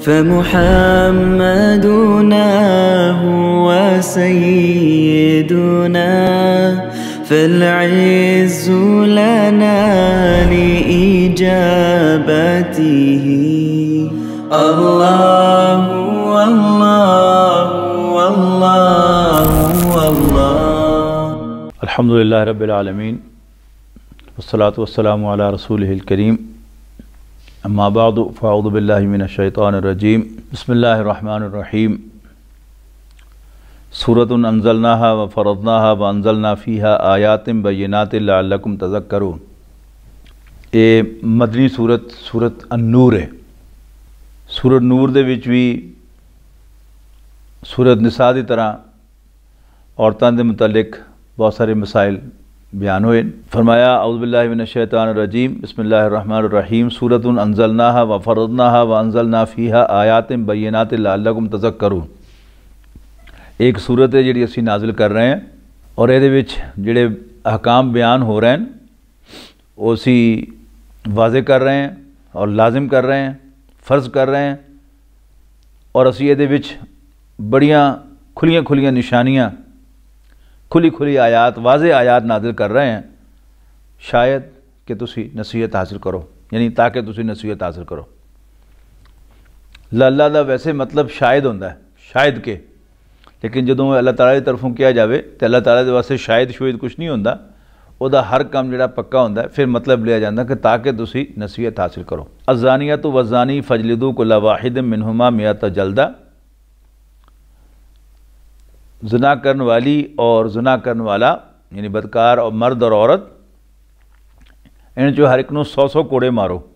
فمحمدنا هو سيدنا فالعز لنا لإجابته الله والله والله والله अल्हम्दुलिल्लाह रब्बिल आलमीन वस्सलातु वस्सलामु अला रसूलिहिल करीम अम्मा बादु फ़अऊज़ु बिल्लाहि मिनश शैतानिर रजीम बिस्मिल्लाहिर रहमानिर रहीम सूरतुन अंज़लनाहा व फ़रज़नाहा व अंज़लना फ़ीहा आयातिन बय्यिनातिन लअल्लकुम तज़क्करून। ये मदनी सूरत अन-नूर है। सूरत नूर दे विच भी सूरत निसा की तरह औरतां दे मुतल्लिक बहुत सारे मसाइल बयान हुए। फरमाया औज़ु बिल्लाहि मिनश शैतानिर रजीम बिस्मिल्लाहिर रहमानिर रहीम सूरतुन अंज़लनाहा व फ़रज़नाहा व अंज़लना फ़ीहा आयातिन बय्यिनातिन लअल्लकुम तज़क्करून। एक सूरत है जिहड़ी असीं नाज़िल कर रहे हैं और इहदे विच जिहड़े अहकाम बयान हो रहे हैं वो असीं वाज़े कर रहे हैं और लाजिम कर रहे हैं, फ़र्ज़ कर रहे हैं और असीं इहदे विच बड़ियां खुलियां खुलियां निशानियां, खुली खुली आयात, वाज़े आयात नाज़िल कर रहे हैं शायद कि तुसी नसीहत हासिल करो, यानी ताकि तुसी नसीहत हासिल करो। अल्लाह दा वैसे मतलब शायद होंदा है, शायद के, लेकिन जदों अल्लाह ताला की तरफों किया जाए तो अल्लाह ताला दे वास्ते शायद शुयद कुछ नहीं होंदा, उहदा हर काम जिहड़ा पक्का होंदा है। फिर मतलब लिया जाता कि ताकि तुसी नसीहत हासिल करो। अज़्ज़ानियतु वज़्ज़ानी फ़जलिदू कुल्ला वाहिदिन मिनहुमा मिअत जल्दा। ज़िना करने वाली और ज़िना करने वाला यानी बदकार और मर्द और औरत, इन जो हर एक नूं 100 कोड़े मारो।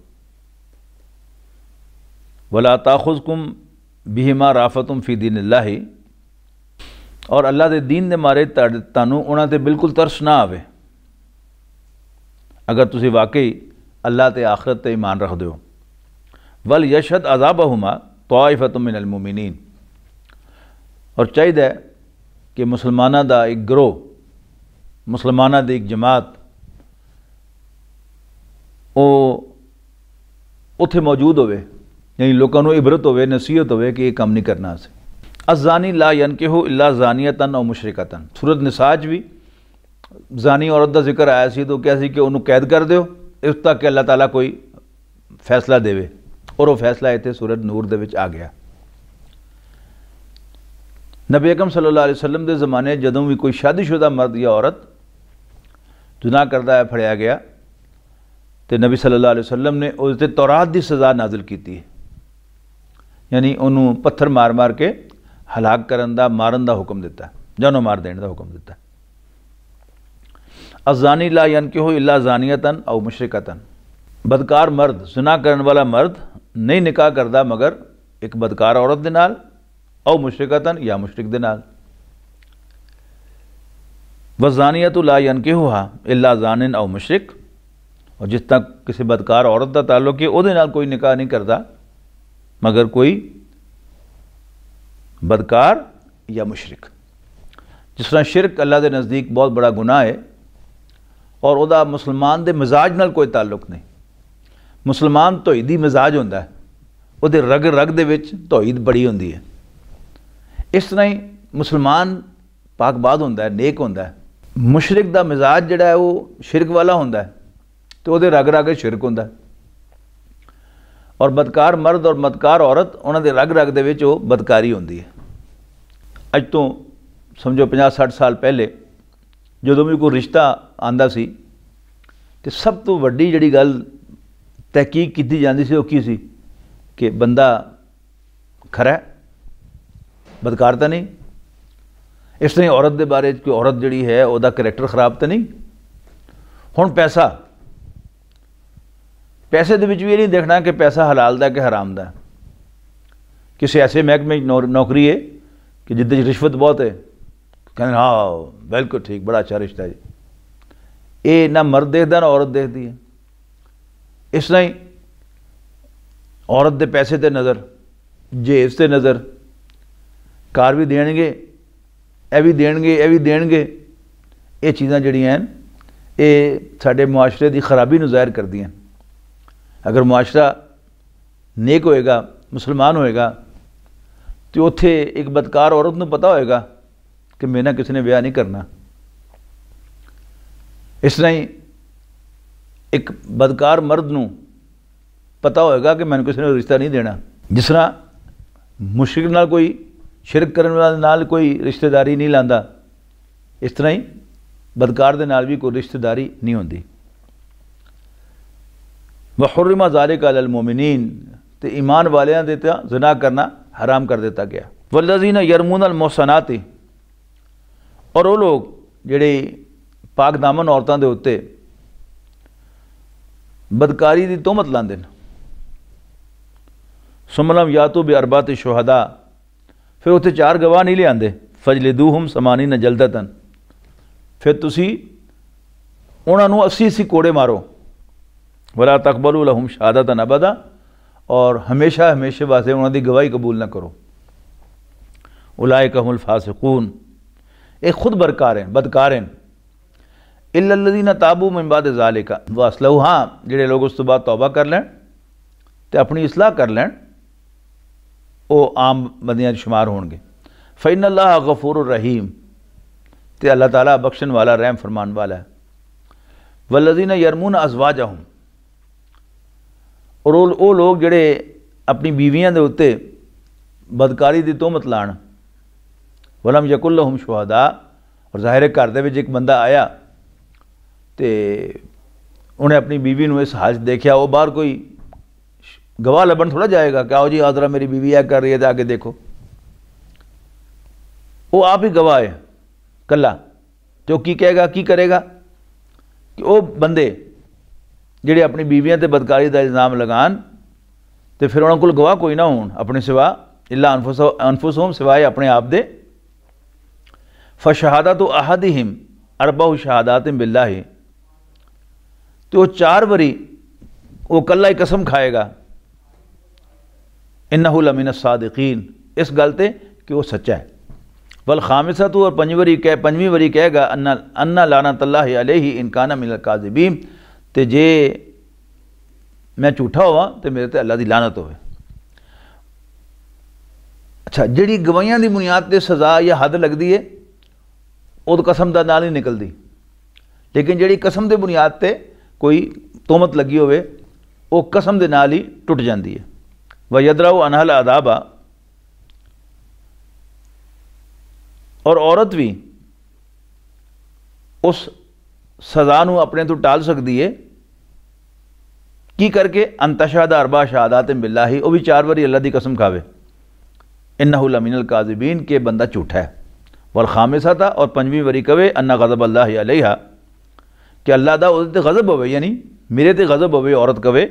वला ताख़ुज़कुम बिहिमा राफ़तुम फ़ी दीनिल्लाहि, और अल्लाह दे दीन दे मारे तानू उन्हां ते बिल्कुल तरस ना आवे अगर तुसी वाकई अल्लाह ते आखिरत ते ईमान रखदे हो। वल यशहद अज़ाबहुमा ताइफ़तुम मिनल मुमिनीन, और चाहिए कि मुसलमाना दा एक गिरोह, मुसलमाना दी एक जमात वो उत्थे मौजूद होवे, यानी लोगों को इबरत होवे, नसीहत होवे कि ये काम नहीं करना। असें अज़्ज़ानी ला यनकिहु इल्ला ज़ानियतन औ मुशरिकतन। सूरत निसा भी ज़ानी औरत का जिक्र आया सी तो क्या सी कि उन्होंने कैद कर दो इस तक कि अल्लाह ताला कोई फैसला देवे, और वो फैसला इत्थे सूरत नूर दे विच आ गया। नबी अकरम सल्लल्लाहु अलैहि वसल्लम के ज़माने जदों भी कोई शादीशुदा मर्द या औरत जुनाह करता है फड़िया गया तो नबी सल्लल्लाहु अलैहि वसल्लम ने उसते तौरात की सज़ा नाजिल की है, यानी उन्होंने पत्थर मार मार के हलाक करन दा, मारन दा हुक्म दिता, जानो मार देने का हुक्म दिता। अज़्ज़ानी ला यनकिहु इल्ला ज़ानियतन औ मुशरिकतन। बदकार मर्द, ज़िना करने वाला मर्द नहीं निकाह करता मगर एक बदकार औरत दे नाल, औ मुशरिकतन या मुशरिक दे नाल। वज़्ज़ानियतु ला यनकिहुहा इल्ला ज़ानिन औ मुशरिक, और जिस तक किसी बदकार औरत का ताल्लुक है उहदे नाल कोई निकाह नहीं करता मगर कोई बदकार या मुशरिक। जिस तरह शिरक अल्लाह के नज़दीक बहुत बड़ा गुनाह है और उहदा मुसलमान दे मिजाज नाल कोई ताल्लुक नहीं। मुसलमान तौहीदी मिजाज होंदा है, उहदे रग रग दे विच तौहीद बड़ी होंदी है। इस तरह ही मुसलमान पाकबाद होंदा है, नेक होंदा है। मुशरिक दा मिजाज जिहड़ा है वो शिरक वाला होंदा है तो उहदे रग रग शिरक होंदा है, और बदकार मर्द और बदकार औरत उन्होंने रग रग दे विच वो बदकारी होंदी है। अज तो समझो 50-60 साल पहले जदों भी कोई रिश्ता आंदा सी तो सब तो वड्डी जिहड़ी गल तहकीक की जाती सी, वो की सी कि बंदा खरा है, बदकार तो नहीं। इस तरह औरत के बारे कोई औरत जिहड़ी है उसका करैक्टर खराब तो नहीं। हुण पैसे दे विच भी ये नहीं देखना कि पैसा हलाल दा कि हराम दा। किसी ऐसे महकमे नौकरी है कि जिद्दे रिश्वत बहुत है, कहते हाँ बिल्कुल ठीक, बड़ा अच्छा रिश्ता है जी। ये ना मर्द देखता ना औरत देखती है। इस तरह ही औरत के पैसे ते नज़र, जेज ते नज़र, कार भी देणगे, यह भी देणगे, यह भी देणगे। ये चीज़ां जिहड़ियां हैं ये साडे मुआशरे की खराबी नूं ज़ाहिर करदियां। अगर मुआशरा नेक होएगा, मुसलमान होएगा तो उत्थे एक बदकार औरत नूं पता होएगा कि मेरे नाल किसी ने विआह नहीं करना। इस तरह ही एक बदकार मर्द नूं पता होएगा कि मैंने किसी ने रिश्ता नहीं देना। जिस तरह मुशरिक नाल कोई शिरक करने वाले नाल कोई रिश्तेदारी नहीं लांदा, इस तरह ही बदकार दे नाल भी कोई रिश्तेदारी नहीं होंदी। वहुर्रिमा ज़ालिका अलल मोमिनीन, ते ईमान वालियां दे ते ज़िना करना हराम कर दिता गया। वल्लज़ीना यरमूनल मोहसनाति, और वो लोग जिहड़े पाक दामन औरतां दे उत्ते बदकारी दी तोहमत लांदे ने। सुमलम यातू बे अरबात शुहदा, फिर उत्थे 4 गवाह नहीं लियाते। फजलिदूहुम समानीन जल्दतन, फिर तुसी उन्हां नूं 80 कोड़े मारो। वला तकबलू लहुम शहादतन अबदा, और हमेशा हमेशा वास्ते उन्हां दी गवाही कबूल न करो। उलाइका हुमुल फासिकून, ये खुद बदकार हैं। इल्लल्लज़ीना ताबू मिन बाद ज़ालिका व असलहू, हाँ जिहड़े लोग उस तो बाद तौबा कर लैन ते अपनी इसलाह कर लैन, वो आम बंदियां शुमार होणगे। फ़इन्नल्लाह गफ़ूरुर रहीम, ते अल्लाह ताला बख्शण वाला रहम फरमान वाला है। वल्लज़ीना यरमून अज़वाजहुम, और वो लोग जिहड़े अपनी बीवियां दे उत्ते बदकारी दी तोहमत लाण। वलम यकुल लहुम शुहदा, और ज़ाहिर घर दे विच एक बंदा आया तो उन्हें अपनी बीवी नूं इस हाल देखा, वो बाहर कोई गवाह लभन थोड़ा जाएगा कि आओ जी आदरा मेरी बीवी यह कर रही है तो आगे देखो। वो आप ही गवाह है कला, तो की कहेगा की करेगा कि वो बंदे जिहड़े अपनी बीवियां ते बदकारी का इल्ज़ाम लगान तो फिर उन्होंने कोल गवाह कोई ना होण अपने सिवा, इल्ला अनफुसहुम, सिवाए अपने आप दे। फशहादतु अहदिहिम अरबउ शहादातिन बिल्लाहि, तो वो 4 बारी वो कल्ला ही कसम खाएगा इन्नहु लमिनस सादिकीन, इस गल ते कि वो सच्चा है। वल खामिसतु, और 5वीं बारी कहेगा अन्ना लानतुल्लाहि अलैहि इन काना मिनल काज़िबीन, ते जे मैं झूठा होवां तो मेरे ते अल्लाह की लानत होवे। अच्छा, जिहड़ी गवाहियां की बुनियाद ते सज़ा या हद लगती है वो तो कसम दा नाल ही निकलती, लेकिन जिहड़ी कसम की बुनियाद ते कोई तोहमत लगी होवे वो कसम के नाल ही टुट जाती है। व यदराउ अनहल अदाबा, और औरत भी उस सज़ा नूं अपने तो टाल सकती है की करके, अंतशहदा अरबा शहादातिन बिल्लाहि, वो भी 4 बारी अल्लाह की कसम खावे इन्नहु लमिनल काज़िबीन, के बंदा झूठा है। वल खामिसता, और 5वीं बारी कवे अन्ना गज़ब अल्लाहि अलैहा, कि अल्लाह दा उहदे ते गज़ब होवे, यानी मेरे ते गज़ब होवे, औरत कवे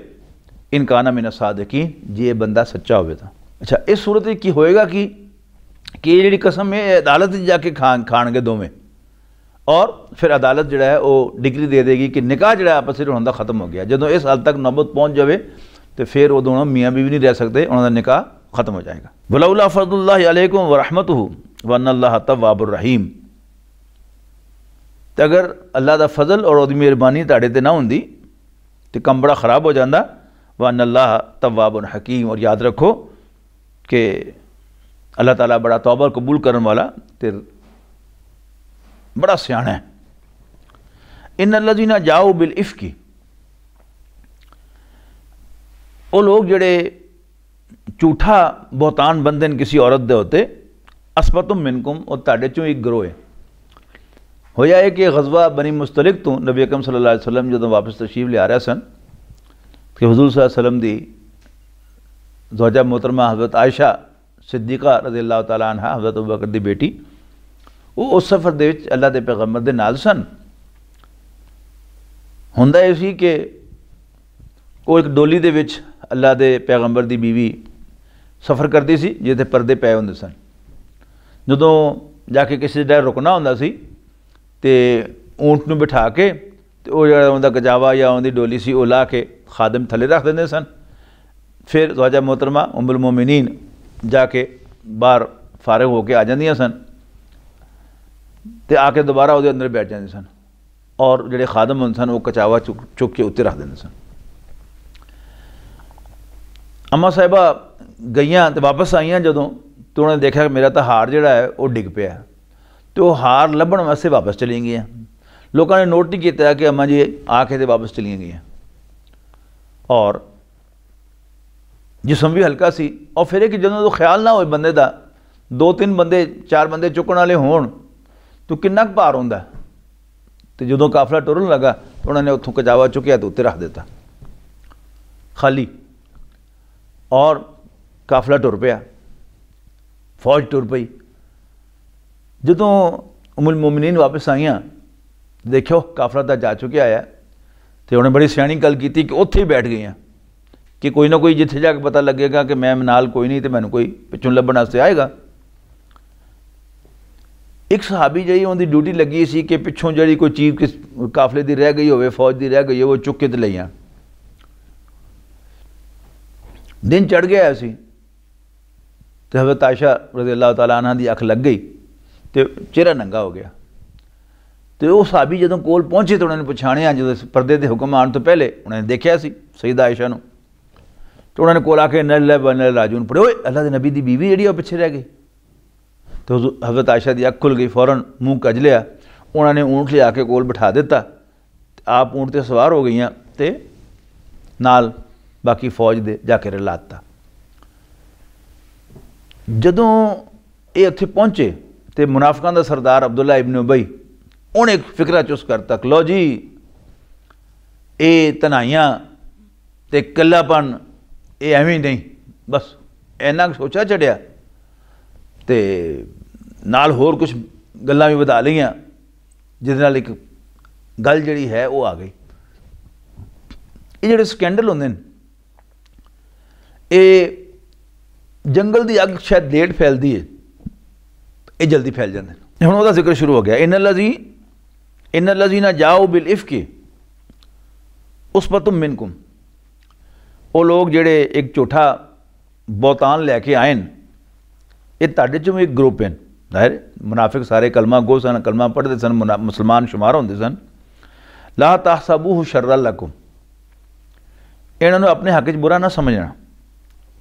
इन काना मिनस सादिकीन, जे ये बंदा सच्चा होवे तां। अच्छा, इस सूरत की होएगा कि जिहड़ी कसम है अदालत जाके खाणगे दोवें, और फिर अदालत जिहड़ा है वो डिग्री दे देगी कि निकाह जिहड़ा आपस में होंदा खत्म हो गया। जदों इस हद तक नौबत पहुँच जाए तो फिर वो दोनों मियाँ बीवी नहीं रह सकते, उन्होंने निकाह खत्म हो जाएगा। वलौला फज़लुल्लाहि अलैकुम व रहमतुहु व अन्नल्लाह तव्वाबुर रहीम, तो अगर अल्लाह का फजल और उसकी मेहरबानी तुहाडे ते ना होंदी तो कम बड़ा ख़राब हो जाता। व अन्नल्लाह तव्वाबुन हकीम, और याद रखो कि अल्लाह ताला बड़ा तौबा कबूल करने वाला ते बड़ा सियाना है। इन्नल्लज़ीना जाऊ बिल इफ़्की, वो लोग जिहड़े झूठा बहुतान बंदे ने किसी औरत दे होते, असबतुम मिनकुम, और तुहाडे चों एक गिरोह है। होया है कि गज़वा बनी मुस्तलिक तो नबी अकरम सल्लल्लाहु अलैहि वसल्लम जदों वापस तशरीफ ले आ रहे सन कि हुज़ूर सल्लल्लाहु अलैहि वसल्लम दी ज़ौजा मोहतरमा हज़रत आयशा सिद्दीक़ा रज़ियल्लाहु तआला अन्हा, हज़रत अबू बकर दी बेटी, वो उस सफ़र दे विच अल्लाह दे पैगंबर दे नाल सन। हुंदा इह सी कि वो एक डोली दे विच अल्लाह दे पैगंबर दी बीवी सफ़र करती सी जिथे परदे पए हुंदे सन। जदों जाके किसी जगह रुकना हुंदा सी ते ऊंट नूं बिठा के ते वो जिहड़ा उहदा गजावा या उहदी डोली सी वो ला के खादम थले रख देंदे सन। फिर ज़ौजा मोहतरमा उम्मुल मोमिनीन जाके बाहर फारिग होके आ जांदियां सन ते आके दोबारा उहदे अंदर बैठ जांदे सन, और जिहड़े खादम हुंदे सन वो कचावा चुक के उत्ते रख देंदे सन। अम्मा साहिबा गईयां तो वापस आईयां जदों, तो उन्होंने देखा कि मेरा तो हार जिहड़ा है वो डिग पिया, तो हार लभण वास्ते वापस चली गई। लोगों ने नोट नहीं किया कि अम्मा जी आके तो वापस चली गई, और जिसम भी हल्का सी। और फिर कि जो ख्याल ना हो बंदे का, 2-3 बंदे 4 बंदे चुकने वाले होण तो किन्ना कुछ भार होंदा। तो जो काफिला टुरन लगा तो उन्होंने उत्थों कजावा चुकया तो उत्ते रख दिता खाली, और काफिला टुर पिया, फौज टुर पई। जो उम्मुल मोमिनीन वापस आईयां, देखो काफिला तो जा चुकिया है, तो उन्हें बड़ी सियाणी गल की कि उत्थे ही बैठ गई कि कोई ना कोई जिथे जाके पता लगेगा कि मैं नाल कोई नहीं तो मैनू कोई पिछों लभण वास्ते आएगा। एक सहाबी जी उनकी ड्यूटी लगी सी कि पिछों जी कोई चीज़ किस काफिले की रह गई हो, फौज की रह गई हो, वो चुक के तो ले आ। दिन चढ़ गया सी, तो हज़रत आयशा रज़ी अल्लाह तआला अन्हा दी अख लग गई, तो चेहरा नंगा हो गया। तो वो सहाबी जो कोल पहुँचे तो उन्होंने पछाणिया, जो परदे के हुक्म आने तो पहले उन्होंने देखा सी सईदा आयशा नूं, तो उन्होंने कोल आके इन्ना लिल्लाहि व इन्ना इलैहि राजिऊन पढ़े, ओए अल्लाह के नबी की बीवी जी पिछे रह गई। तो हज़रत आयशा की अख खुल गई, फौरन मुँह कज लिया, उन्होंने ऊँट लिया के कोल बिठा दिता, आप ऊँट पर सवार हो गई तो नाल बाकी फौज दे जाके रलाता। जदों ये उत्थे पहुँचे तो मुनाफिकां दा सरदार अब्दुल्ला इब्न उबई उन्हें एक फिक्रा चुस करता, लो जी ये तनाइयां ते कल्लापन ये एवं नहीं, बस इन्ना सोचा चढ़िया, तो नाल होर कुछ गल्लां भी वधा लईयां, जिहदे नाल एक गल जिहड़ी है वो आ गई। ये जिहड़े स्कैंडल होंदे ने, ये जंगल की अग शायद लेट फैलती है, ये जल्दी फैल जाते हैं। हुण उहदा जिक्र शुरू हो गया, इन लजीना जाओ बिल इफ्की उसबतुम मिनकुम, वो लोग जिहड़े एक झूठा बोतान लैके आए न, ये तुहाडे चों एक ग्रुप है। जाहिर मुनाफिक सारे कलमा गो सन, कलमा पढ़ते सन, मुसलमान शुमार होंदे सन। ला तहसबूहु शर्रन लकुम, इन्होंने अपने हक च बुरा ना समझना,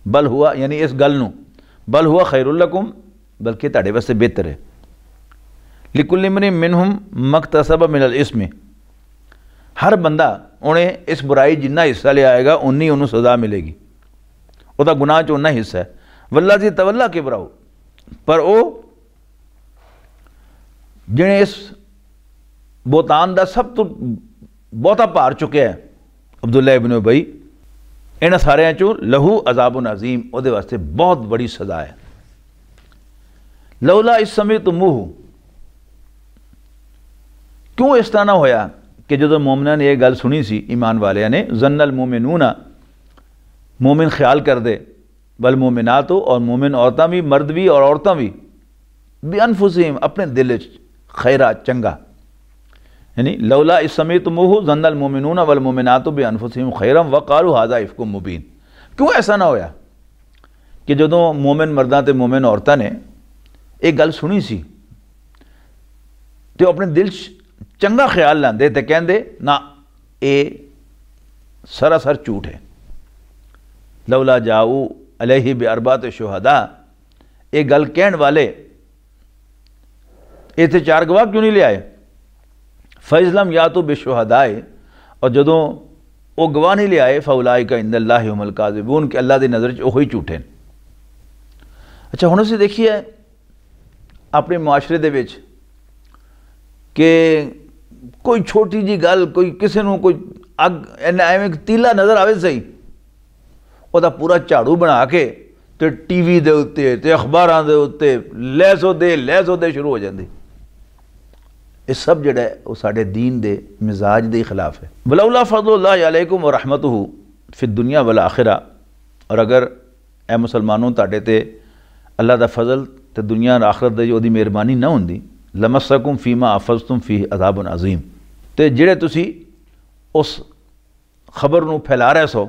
बल हुआ यानी इस गल नूं, बल हुआ खैरुल लकुम, बल्कि तुहाडे वास्ते बेहतर है। लिकुल्लि इम्रिइन मिनहुम मक्तसब मिनल इस्म, हर बंदा उन्हें इस बुराई जिन्ना हिस्सा ले आएगा उन्नी उन्होंने सज़ा मिलेगी, वह गुनाह च उन्ना हिस्सा है। वल्लाजी तवल्ला किबराहु, पर वो जिन्हें इस बोतान का सब तो बहुता भार चुकया है, अब्दुल्ला इब्न उबई, इन्हां सारियां चों लहू अज़ाबुन अज़ीम, उहदे वास्ते बहुत बड़ी सज़ा है। लौला इस समय तो मुँह, क्यों इस तरह ना होया कि जो मोमिना ने यह गल सुनी सी, ईमान वालिया ने, जन्नल मोमिनूना, मोमिन ख्याल कर दे, बल मोमिनात हो, और मोमिन औरतां भी, मर्द भी और औरतां भी, बिअनफुसिहिम, अपने दिल खैरा चंगा, यानी लौला इस समय तो मुँह जन्नल मोमिनूना वल मोमिनात बिअनफुसिहिम खैरम वक़ालू हाज़ा इफ़्कुम मुबीन। क्यों ऐसा ना होया कि जो मोमिन मर्दां ते मोमिन औरतां ने एक गल सुनी सी तो अपने दिल चंगा ख्याल लाते तो कहते ना ये सरासर झूठ है। लौला जाऊ अलैहि बिअरबात शुहदा, ये गल कहने वाले इतने 4 गवाह क्यों नहीं ले आए। फैज़लम या तो बेशुहदाए, और जदों वो गवाह नहीं ले आए, फ़उलाइका इंदल्लाहि हुमुल काज़िबून, कि अल्लाह के नज़र च वही झूठे। अच्छा हुण असीं देखिए अपने मुआशरे दे विच कि कोई छोटी जी गल, कोई किसी नूं कोई अग एवं तीला नज़र आवे सही, वह पूरा झाड़ू बना के तो टीवी दे उत्ते ते अखबारां दे उत्ते लहसो दे शुरू हो जाती। ये सब जिहड़ा है वो साडे दीन दे मिजाज दे खिलाफ है। वलौला फज़लुल्लाहि अलैकुम व रहमतुहु फिद दुनिया वल आखिरा, और अगर ए मुसलमानों तुहाडे ते अल्लाह दा फजल ते दुनिया और आखिरत दी ओहदी मेहरबानी ना होंदी, लमस्सकुम फीमा अफज़तुम फीह अज़ाबुन अज़ीम, ते जिहड़े तुसी उस खबर नूं फैला रहे सो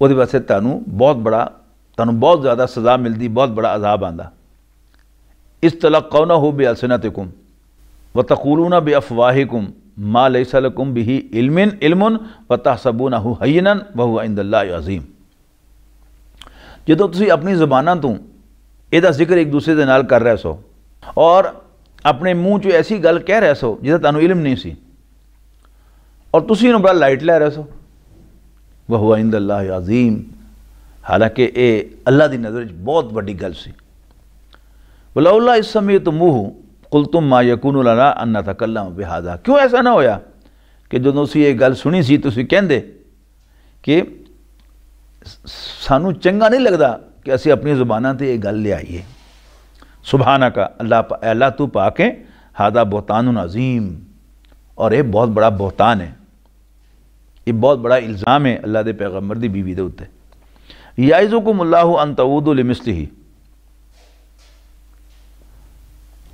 वो वास्ते तुहानूं बहुत ज़्यादा सज़ा मिलती, बहुत बड़ा अजाब आंदा। इस्तलक़ौनहु बिअल्सिनतिकुम व तक़ूलूना बिअफ़वाहिकुम मा लैसा लकुम बिही इल्मुन व तहसबूनहु हय्यनन व हुवा इंदल्लाहि अज़ीम। ਜਦੋਂ ਤੁਸੀਂ ਆਪਣੀ ਜ਼ੁਬਾਨਾਂ ਤੋਂ ਇਹਦਾ ਜ਼ਿਕਰ ਇੱਕ ਦੂਸਰੇ ਦੇ ਨਾਲ ਕਰ ਰਹੇ ਸੋ ਔਰ ਆਪਣੇ ਮੂੰਹ 'ਚੋਂ ਐਸੀ ਗੱਲ ਕਹਿ ਰਹੇ ਸੋ ਜਿਹਦਾ ਤੁਹਾਨੂੰ ਇਲਮ ਨਹੀਂ ਸੀ ਔਰ ਤੁਸੀਂ ਇਹਨੂੰ ਬੜਾ ਲਾਈਟ ਲੈ ਰਹੇ ਸੋ, ਵਹੁਵਾ ਇੰਦਅੱਲਾਹ ਅਜ਼ੀਮ, ਹਾਲਾਂਕਿ ਇਹ ਅੱਲਾ ਦੀ ਨਜ਼ਰ 'ਚ ਬਹੁਤ ਵੱਡੀ ਗੱਲ ਸੀ। ਵਲੌਲਾ ਇਸ ਸਮੀਅਤਮੂਹੂ ਕੁਲਤੁਮ ਮਾ ਯਕੂਨੁ ਲਨਾ ਅਨ ਨਤਕੱਲਮ ਬਿਹਾਜ਼ਾ, ਕਿਉਂ ਐਸਾ ਨਾ ਹੋਇਆ ਕਿ ਜਦੋਂ ਤੁਸੀਂ ਇਹ ਗੱਲ ਸੁਣੀ ਸੀ ਤੁਸੀਂ ਕਹਿੰਦੇ ਕਿ ਸਾਨੂੰ ਚੰਗਾ ਨਹੀਂ ਲੱਗਦਾ ਕਿ ਅਸੀਂ ਆਪਣੀ ਜ਼ੁਬਾਨਾਂ 'ਤੇ ਇਹ ਗੱਲ ਲਿਆਈਏ। ਸੁਬਹਾਨका, अल्लाह तू पाक है, हादा बहतानुन अजीम, और ये बहुत बड़ा बहतान है, ये बहुत बड़ा इल्ज़ाम है अल्लाह के पैगंबर की बीवी के उत्ते। याइज़ुकुमुल्लाहु अन तऊदु लिमिस्लिही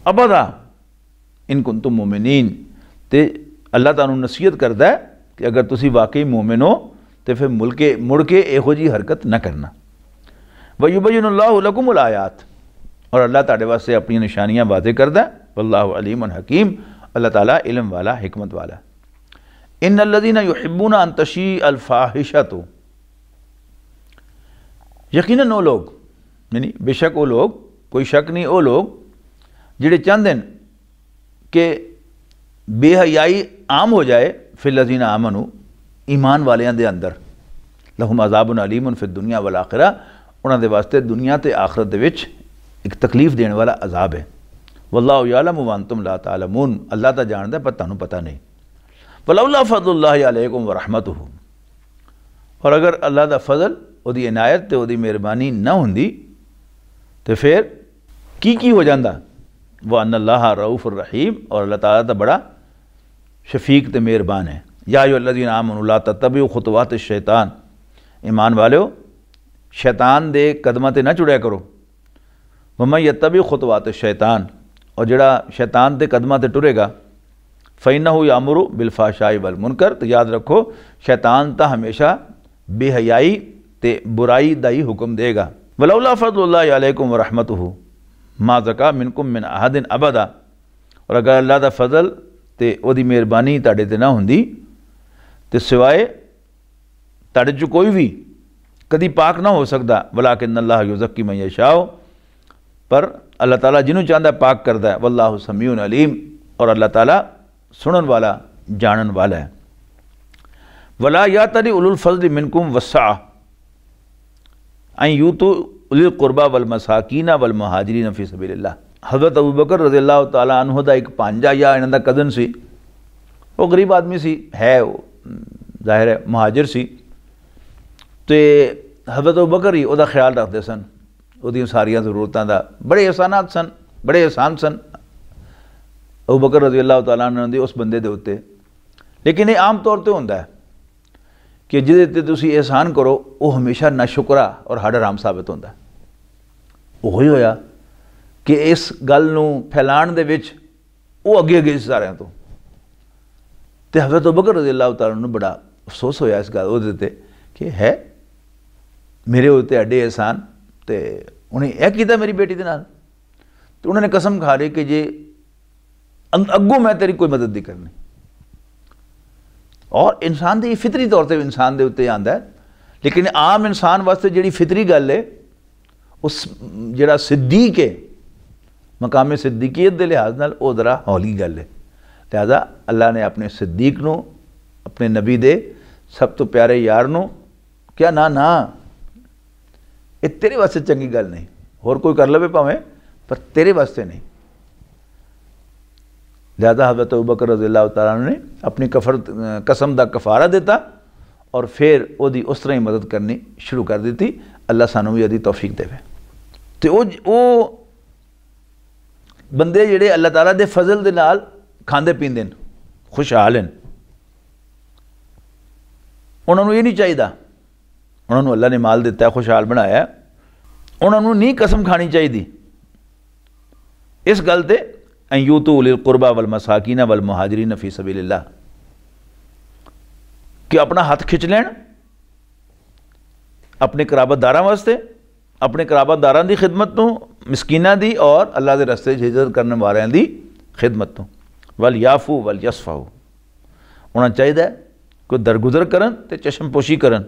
अबदा इन कुंतुम मोमिनीन, ते अल्लाह तुहानू नसीहत करता है कि अगर तुसी वाकई मोमिन हो तो फिर मुड़ के इहो जी हरकत न करना। वयुबय्यिनुल्लाहु लकुमुल आयात, और अल्लाह ताड़े वास्ते अपनी निशानियाँ वाज़े करदा है। वल्लाहु अलीमुन हकीम, अल्लाह ताला इल्म वाला हिकमत वाला। इन्नल्लज़ीना युहिब्बूना अन तशीअल फाहिशतु, यकीनन वो लोग, यानी बेशक वो लोग, कोई शक नहीं, वो लोग जिहड़े चाहते हैं कि बेहयाई आम हो जाए, फिल्लज़ीना आमनू, ईमान वालियां दे अंदर, लहुम अज़ाबुन अलीमुन फिद दुनिया वल आखिरा, उन्हां दे वास्ते दुनिया ते आखिरत दे विच एक तकलीफ देने वाला अजाब है। वल्लाहु यअलमु व अंतुम ला तालमून, अल्लाह तो जानता है पर तुहानू पता नहीं। वलौला फज़लुल्लाहि अलैकुम व रहमतुहु, और अगर अल्लाह का फजल, उहदी इनायत ते उहदी मेहरबानी न हुंदी तो फिर की हो जाता। वह अन्नल्लाह रऊफ़ुर रहीम, और अल्लाह ताला तो बड़ा शफीक ते मेहरबान है। या अय्युहल्लज़ीना आमनू ला तत्तबिउ खुतवातिश शैतान, ईमान वालियो शैतान दे कदमां ते ना चुड़िया करो। वमन यत्तबि खुतवातिश शैतान, और जिहड़ा शैतान दे कदमां ते टुरेगा, फ़इन्नहु यामुरु बिलफ़ाहशाई वल मुनकर, तो याद रखो शैतान तो हमेशा बेहयाई ते बुराई दा ही हुक्म देगा। वलौला फ़ज़लुल्लाहि अलैकुम व रहमतुहु मा ज़का मिनकुम मिन अहदिन अबदा, और अगर अल्लाह दा फजल ते ओदी मेहरबानी तुहाडे ते ना हुंदी तो सिवाए तुहाडे च कोई भी कदी पाक ना हो सकता। वलाकिन्नल्लाह युज़क्की मन यशाअ, पर अल्लाह ताला जिन्हों चाहता है पाक करता है। वल्लाहु समीउन अलीम, और अल्लाह ताला सुनन वाला जानन वाला है। वला यातली उलुल फज़्ल मिनकुम वस्सा अन यूतु उलिल कुर्बा वल मसाकीना वल मुहाजिरीन फी सबीलिल्लाह। हज़रत अबू बकर रज़ियल्लाहु ताला अन्हु दा एक भांजा या इन्हां दा कज़न सी, वो गरीब आदमी सी, है ज़ाहिर है मुहाजिर सी, तो हज़रत अबू बकर ही उहदा ख्याल रखते सन, उहदियां सारियां ज़रूरतां दा, बड़े एहसानात सन, बड़े एहसान सन अबू बकर रज़ियल्लाहु ताला अन्हु दे उस बंदे दे उत्ते। लेकिन ये आम तौर पर हुंदा है कि जिहदे ते तुसीं एहसान करो वो हमेशा नाशुकरा और हड हराम साबित होंदा है। उही होया कि इस गल नूं फैलाण दे विच वो अगे गए सारिਆਂ ਤੋਂ, ते हज़रत अबू बकर रज़ियल्लाहु ताला नूं बड़ा अफसोस होया इस गल उहदे ते कि है मेरे उत्ते एडे एहसान ते उन्हें यह कीता मेरी बेटी दे नाल, तो उन्होंने कसम खा ली कि जे अगों मैं तेरी कोई मदद नहीं करनी। और इंसान की फितरी तौर पर इंसान के उत्ते आंदा है, लेकिन आम इंसान वास्ते जिहड़ी फितरी गल है उस जिहड़ा सिद्दीक है मकामे सिद्दीकियत के लिहाज नाल वो जरा हौली गल है। लिहाजा अल्लाह ने अपने सिद्दीक नूं, अपने नबी दे सब तो प्यारे यार नूं क्या ना ना ये तेरे वास्ते चंगी गल नहीं, होर कोई कर लवे भावें पर तेरे वास्ते नहीं। लिहाजा हज़रत अबू बकर रज़ियल्लाहु ताला ने अपनी कसम का कफारा दिता और फिर ओदी उस तरह ही मदद करनी शुरू कर दी। अल्लाह सानू भी यदि तौफीक देवे। तो वो बंदे जिहड़े अल्लाह ताला दे फजल दे नाल खांदे पींदे न, खुशहाल हैं, उन्होंने ये नहीं चाहिए, उन्होंने अल्लाह ने माल दिता है, खुशहाल बनाया, उन्होंने नहीं कसम खानी चाहिए इस गल ते अन यूतु उलिल कुर्बा वल मसाकीना वल मुहाजिरीन फी सबीलिल्लाह, कि अपना हाथ खिंच लैन अपने कराबतदारां वास्ते, अपने कराबतदारां दी खिदमत तो, मिसकीनां दी और अल्लाह के रस्ते हिजरत करने वालियां दी खिदमत तो। वल याफू वल यस्फाऊ, होना चाहिए कोई दरगुजर करन ते चश्मपोशी करन।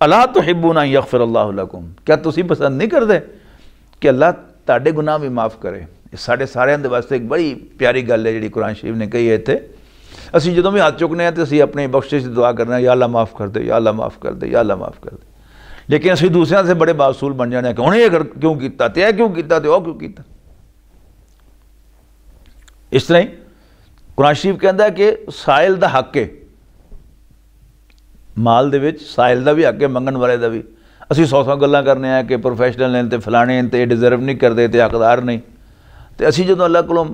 अला तुहिब्बूना यग़फ़िर अल्लाहु लकुम, क्या तुसी पसंद नहीं करते कि अल्लाह ताड़े गुनाह भी माफ़ करे। साढ़े सारिਆਂ ਦੇ वास्ते एक बड़ी प्यारी गल है जी कुरान शरीफ ने कही है। इत्थे असीं जदों भी हाथ चुकने हैं तो असीं अपनी बख्शिश की दुआ करना, या अल्लाह माफ़ कर दे, या अल्लाह माफ़ कर दे, या अल्लाह माफ़ कर दे। लेकिन असीं दूसरों से बड़े बासूल बन जाने कि उन्हें अगर क्यों किया, तो यह क्यों किया, तो वह क्यों किया। इस तरह ही कुरान शरीफ कहता है कि साइल का हक है, माल दे विच साइल का भी हक है, मंगण वाले का भी। असीं 100 गल्लां करने हैं कि प्रोफैशनल हैं तो फलाने हैं तो डिजर्व नहीं करते, तो हकदार नहीं। तो असीं जदों अल्लाह कोलों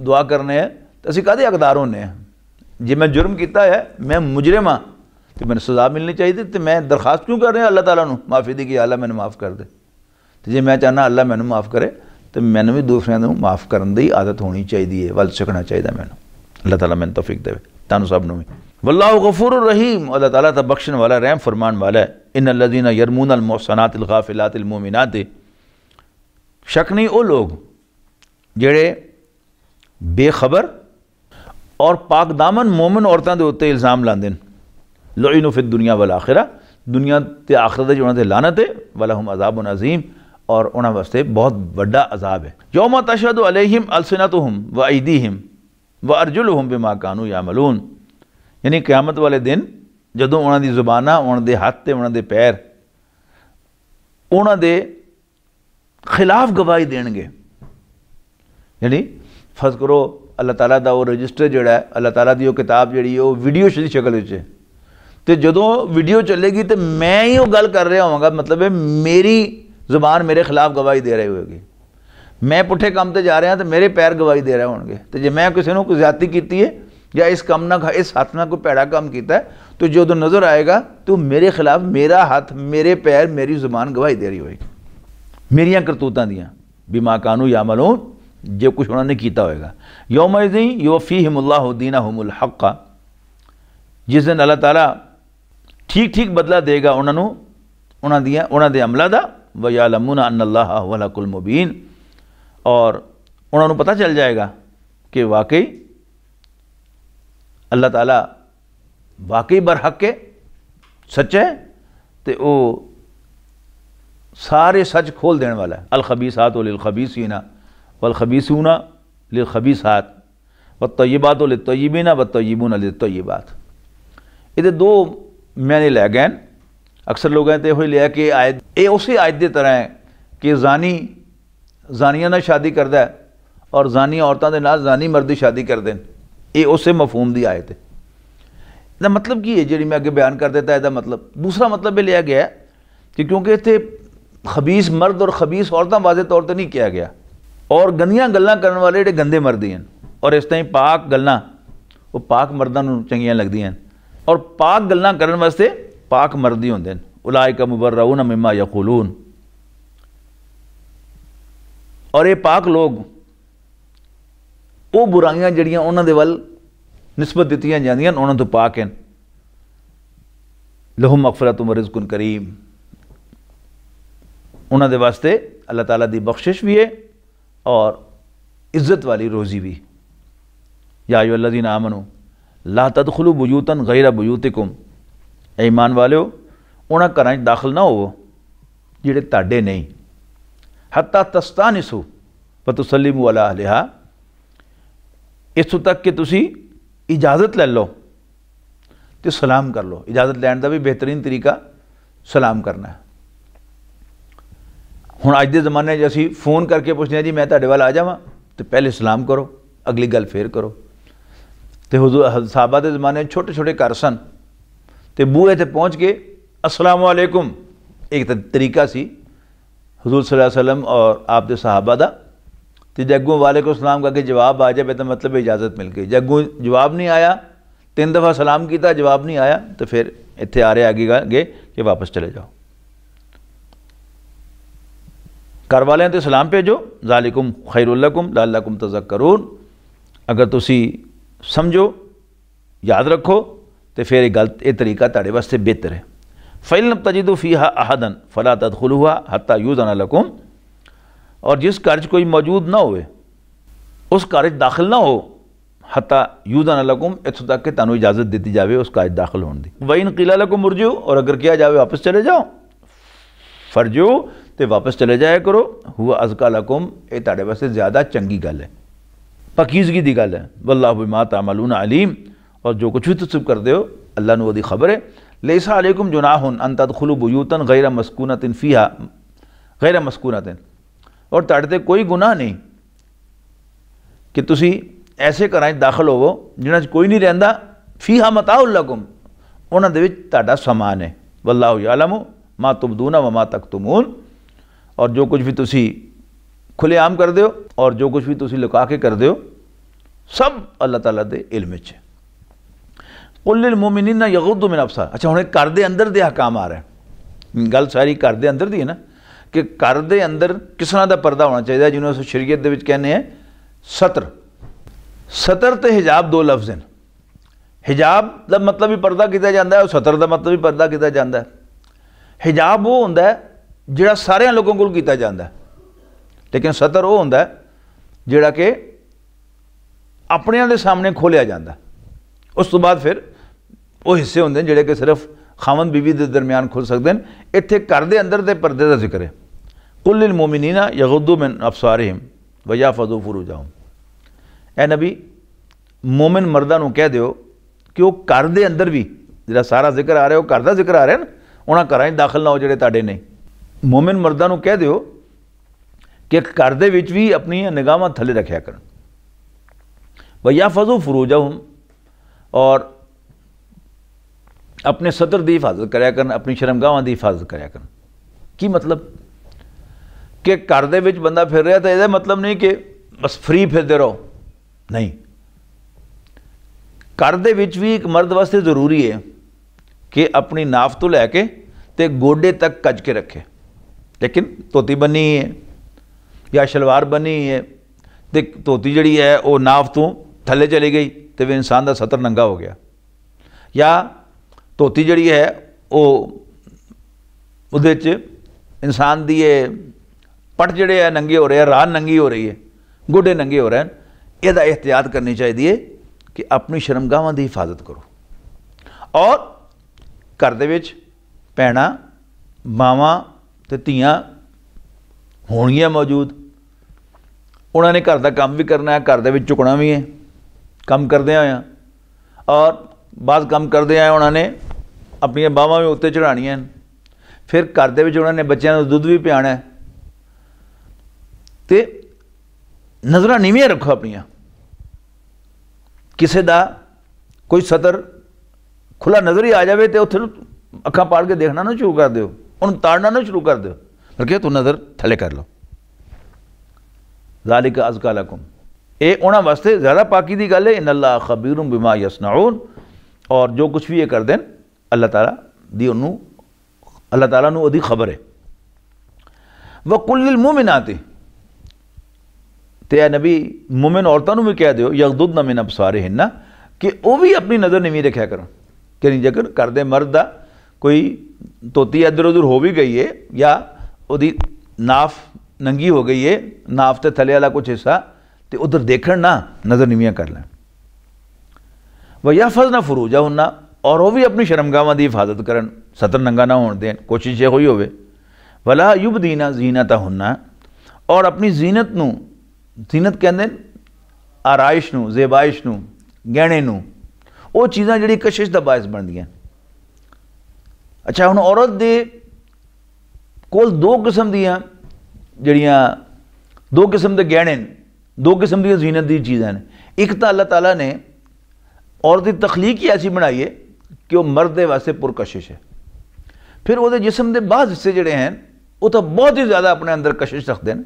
दुआ करने हैं तो असीं काहदे हकदार होने हैं। जे मैं जुर्म किया है, मैं मुजरिम हाँ, तो मैंने सज़ा मिलनी चाहिए, तो मैं दरखास्त क्यों कर रहा अल्लाह ताला नूं माफ़ी दी कि अल्लाह मैंने माफ़ कर दे। तो जे मैं चाहना अल्लाह मैनू माफ़ करे, तो मैंने भी दूसरों को माफ़ करने की आदत होनी चाहिए, वल सीखना चाहिए मैनू। अल्लाह ताला मैंने तौफीक देवे, तुहानू सब नूं भी। वल्लाहु गफूरुर रहीम, अल्लाह ताला तो बख्शण वाला, रहम फरमान वाला है। इन्नल लज़ीना यरमूनल मुहसनातिल गाफिलातिल मोमिनाति, शक नहीं वो लोग जेड़े बेखबर और पाकदामन मोमिन औरतों के उत्ते इल्ज़ाम लाते हैं। लुइनु फिद दुनिया वल आखिरा, दुनिया ते आखिरत च उन्हां ते लानत है। वलहुम अज़ाबुन अज़ीम, और उन्हां वास्ते बहुत बड़ा अजाब है। यौम तशहदु अलैहिम अलसिनतुहुम व अयदीहिम व अर्जुलुहुम बिमा कानू यामलून, यानी क़यामत वाले दिन जदों उन्हां दी ज़ुबानां, उन्हां दे हत्थ ते उन्हां दे पैर उन्हां दे खिलाफ गवाही देणगे। यानी फर्ज करो अल्लाह ताला दा वो रजिस्टर जिहड़ा है, अल्लाह ताला दी वो किताब जिहड़ी है वो वीडियो की शक्ल विच है, तो जदों वीडियो चलेगी तो मैं ही वो गल कर रहा होवांगा, मतलब है मेरी ज़ुबान मेरे खिलाफ गवाही दे रही होगी। मैं पुठे काम ते जा रहा तो मेरे पैर गवाही दे रहे होंगे। तो जे मैं किसी को कोई ज़्यादती की है या इस काम ना इस हाथ में कोई भैड़ा काम किया है, तो जो नज़र आएगा तो मेरे खिलाफ मेरा हाथ, मेरे पैर, मेरी ज़ुबान गवाही दे रही होगी मेरिया करतूतां दियां, बिमा कानू यामलून, जो कुछ उन्होंने किया होगा। यौमइज़िन युवफ़्फ़ीहिमुल्लाहु दीनहुमुल हक़्क़, जिस दिन अल्लाह ताला ठीक ठीक बदला देगा उन्होंने उन्होंने दे अमलों का। व यअलमून अन्नल्लाहा हुवल हक़्क़ुल मुबीन, और उन्होंने पता चल जाएगा कि वाकई अल्लाह ताला वाकई बरहक है, सच्चा है, तो वो सारे सच खोल देने वाला है। अल खबीसातु लिल खबीसीना वल खबीसूना लिल खबीसात व तय्यबातु लित तय्यबीना व तय्यबूना लित तय्यबात। ये दो मैंने लै गए। अक्सर लोगों तो यही लिया कि आयत ये उस आयत की तरह है कि जानी जानिया नाल शादी करता है और जानी औरतों के नाल जानी मर्द की शादी करते हैं, ये उस मफहूम की आयत है। इसका मतलब की है जी मैं अगे बयान कर देता, इसका मतलब दूसरा मतलब ये लिया गया है कि क्योंकि इतने खबीस मर्द और खबीस औरतें वाज़े तौर पर नहीं किया गया, और गंदियां गल्लां करने वाले जो गंदे मर्द हैं, और इस तरह पाक गल्लां वो पाक मर्दां नूं चंगियां लगदियां, और पाक गल्लां करने वास्ते पाक मर्द ही होंदे। उलाइका मुबर्रऊन मिम्मा यक़ूलून, और ये पाक लोग वो बुराइयां जड़ियां उन्हां दे वल निस्बत दित्तियां जांदियां उन्हां तो पाक हैं। लहुम मग़फ़िरतुन व रिज़्क़ुन करीम, उन्हां दे वास्ते अल्लाह ताला दी बख्शिश भी है और इज़्ज़त वाली रोज़ी भी। या अय्युहल्लज़ीना आमनू ला तदखुलू बुयूतन गैरा बुयूतिकुम, ईमान वालिओ उन्हां घरां च दाखिल ना होवो जिहड़े तुहाडे नहीं। हत्ता तस्तानिसू व तुसल्लिमू अला अहलिहा, इत्थों तक कि तुसी इजाज़त ले लो तो सलाम कर लो। इजाज़त लैण का भी बेहतरीन तरीका सलाम करना है। हुण अज के ज़माने असीं फोन करके पुछते हैं जी मैं तुहाडे वल आ जावां, तो पहले सलाम करो, अगली गल फिर करो। तो हुज़ूर साहबा के ज़माने छोटे छोटे घर सन, तो बूहे ते पहुँच के अस्सलामु अलैकुम एक तरीका सी हुज़ूर सल्लल्लाहु अलैहि वसल्लम और आप दे सहाबा दा। तो जग्गों वालेकुम सलाम करके जवाब आ जाए तो मतलब इजाज़त मिल गई। जग्गों जवाब नहीं आया, 3 दफ़ा सलाम किया, जवाब नहीं आया, तो फिर इत्थे आ रहे आगे गए कि वापस चले जाओ। घर वालियां ते सलाम भेजो, ज़ालिकुम खैरुल लकुम लअल्लकुम तज़क्करून, अगर तुसी समझो याद रखो तो फिर ये गलत ये तरीका तुहाडे वास्ते बेहतर है। फ़इन लम तजिदू फ़ीहा अहदन फ़ला तदखुलूहा हत्ता युज़न लकुम, और जिस घर कोई मौजूद ना होए उस घर दाखिल ना हो हत्ता यूज़न लकुम, इत्थों तक कि तुहानू इजाज़त दी जाए उस काज दाखिल होने की। वइन क़ीला लकुम मुरजिऊ, और अगर किया जाए वापस चले जाओ, फरजू, तो वापस चले जाया करो, हुआ अज़का लकुम, ये तुहाडे वास्ते ज़्यादा चंगी गल है, पकीज़गी दी गल है। वल्लाहु बिमा तामलून अलीम, और जो कुछ भी तुसीं करदे हो अल्लाह नूं ओहदी खबर है। लैसा अलैकुम जुनाहुन अन तदखुलू बुयूतन गैर मस्कूनतिन फ़ीहा गैर मस्कूनतिन, और तुहाडे ते कोई गुनाह नहीं कि तुसीं ऐसे घरां 'च दाखिल होवो जिन्हां 'च कोई नहीं रहिंदा, फ़ीहा मताउल लकुम, उन्हां दे विच तुहाडा समान है। वल्लाहु यालमु मा तुबदूना व मा तक्तुमून, और जो कुछ भी तुसीं खुलेआम करदे हो और जो कुछ भी तुसीं लुका के करदे हो, सब अल्लाह ताला दे इल्म विच है। कुल लिल मुमिनीना यगुद्दू मिन अबसार। अच्छा, हुण घर दे अंदर दे हकाम आ रहे हैं, गल सारी घर दे अंदर दी है ना, कि घर दे अंदर किस तरह का पर्दा होना चाहिए, जिन्होंने अस शरीयत दे विच कहने हैं सतर। सतर ते हिजाब दो लफ्ज़ हैं। हिजाब का मतलब भी पर्दा किया जाता है और सतर का मतलब भी पर्दा किया जाता है। हिजाब वो होंदा है जिहड़ा सारे लोगों को किया जाता है, लेकिन सतर वो होंदा है जिहड़ा कि अपने दे सामने खोलिया जाता है। उस तो बाद फिर वो हिस्से होंदे जिहड़े कि सिर्फ खामन बीवी के दरमियान खुल सकते हैं। इत्थे घर दे अंदर दे पर्दे का जिक्र है। कुल लिल मोमिनीना यगुद्दू मिन अबसारिहिम व याहफ़ज़ू फ़ुरूजहुम। ए नबी, मोमिन मर्दां नूं कह दिओ कि वो घर दे अंदर भी जिहड़ा सारा जिक्र आ रहा है, वो घर का जिक्र आ रहा है ना, उन्हां घरां 'च दाखिल ना हो जिहड़े तुहाडे नहीं। मोमिन मर्दां नूं कह दिओ कि घर दे विच भी अपनी निगाहां थल्ले रखिया करन। व याहफ़ज़ू फ़ुरूजहुम, और अपने सतर की हिफाजत कराया करन, अपनी शर्मगाहां की हिफाजत कराया करन। की मतलब कि घर दे विच बंदा फिर रहा तो यह मतलब नहीं कि बस फ्री फिरते रहो, नहीं। घर दे विच भी एक मर्द वास्ते जरूरी है कि अपनी नाफ तो लैके ते गोडे तक कज के रखे, लेकिन धोती बनी है या शलवार बनी है तो धोती जिहड़ी है वो नाफ तो थले चली गई तो फिर इंसान का सतर नंगा हो गया, या धोती जिहड़ी है वो उहदे च इंसान दी पट जिहड़े है नंगे हो रहे हैं, रान नंगी हो रही है, गोडे नंगे हो रहे हैं। यदा एहतियात करनी चाहिए कि अपनी शर्मगाहां की हिफाजत करो। और घर दे विच भैणां मावां ते धीआं होणगियां मौजूद, उन्होंने घर का काम भी करना है, घर दे विच झुकना भी है काम करदे होया, और बाद काम करदे आए उन्होंने अपनी बाहां भी उत्ते चढ़ाणियां, फिर घर दे विच उन्होंने बच्चों को दुध भी पियाना है। तो नज़रां नीवियां रखो अपनियां, किसी का कोई सतर खुला नज़र ही आ जाए तो उत्थे अखां पाड़ के देखना ना शुरू कर दो, उन्हें ताड़ना ना शुरू कर दो, बल्कि तू नज़र थले कर लो। ज़ालिका अज़का लकुम, ये उन्हां वास्ते ज़्यादा पाकी की गल है। इन्नल्लाह खबीरुम बिमा यसनाऊन, और जो कुछ भी ये कर दें अल्लाह ताला दी उन्होंने अल्लाह ताला नूं उहदी खबर है। व कुल लिल मुमिनाति, ते नबी मुमिन औरतों भी कह दो यगदुद्न मिन अबसारिहिन्ना कि वह भी अपनी नज़र नीवी रखा करो। कि नहीं जेकर घर दे मर्द का कोई धोती इधर उधर हो भी गई है या उहदी नाफ नंगी हो गई है, नाफ ते थले वाला कुछ हिस्सा, तो उधर देखण ना, नज़र नीवियां कर लें। व याहफ़ज़ना फ़ुरूजहुन्ना, और वह भी अपनी शर्मगाहां की हिफाजत करन, सतर नंगा ना होण देन, कोशिश यह होवे। वला युबदीना ज़ीनतहुन्ना, और अपनी जीनत नूं, जीनत कहते हैं आराइश नूं, ज़ेबाइश नूं, गहने नूं, वो चीज़ां जिहड़ी कशिश का बायस बनदियां। अच्छा, हुण औरत दे कोल दो किस्म दियां जिहड़ियां दो किस्म के गहने, दो किस्म दी जीनत दी चीज़ां ने। एक तो अल्लाह ताला ने औरत की तखलीक ही ऐसी बनाई है कि वह मर्द के वास्ते पुरकशिश है। फिर वो जिसम के बाद हिस्से जिहड़े हैं वो तो बहुत ही ज़्यादा अपने अंदर कशिश रखते हैं,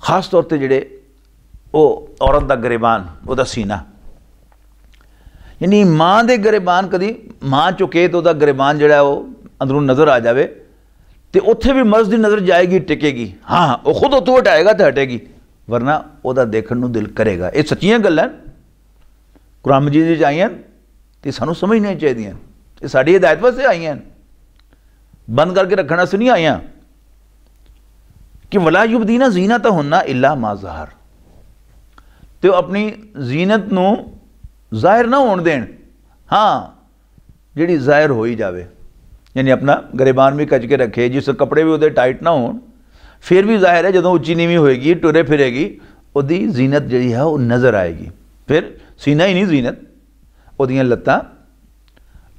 खास तौर पर जिहड़े वो औरत का गरेबान, वह सीना, यानी माँ के गरेबान कभी माँ चुके तो वह गरेबान जिहड़ा वो अंदरों नज़र आ जाए तो उत्थे भी मर्द की नज़र जाएगी, टिकेगी। हाँ, वो खुद उत्थों हटाएगा तो हटेगी, वरना वह देखने को दिल करेगा। ये सच्चियां गल्लां कुरान मजीद आईयां तो सानू समझनी चाहिए, ये साड़ी हिदायत वास्ते आईयां, बंद करके रखने वास्ते नहीं आईयां। कि वला युबदीना ज़ीनतहुन्ना इल्ला मा ज़हर, तो अपनी जीनत नूं ज़ाहिर ना होण देण, हाँ जिहड़ी ज़ाहिर हो ही जावे, यानी अपना गरेबान भी कच के रखे, जिस कपड़े भी उहदे टाइट ना होण, फिर भी ज़ाहिर है जदों उच्ची नीवीं होएगी टुरे फिरेगी उहदी जीनत जिहड़ी है वो नज़र आएगी। फिर सीना ही नहीं जीनत, उहदियां लत्तां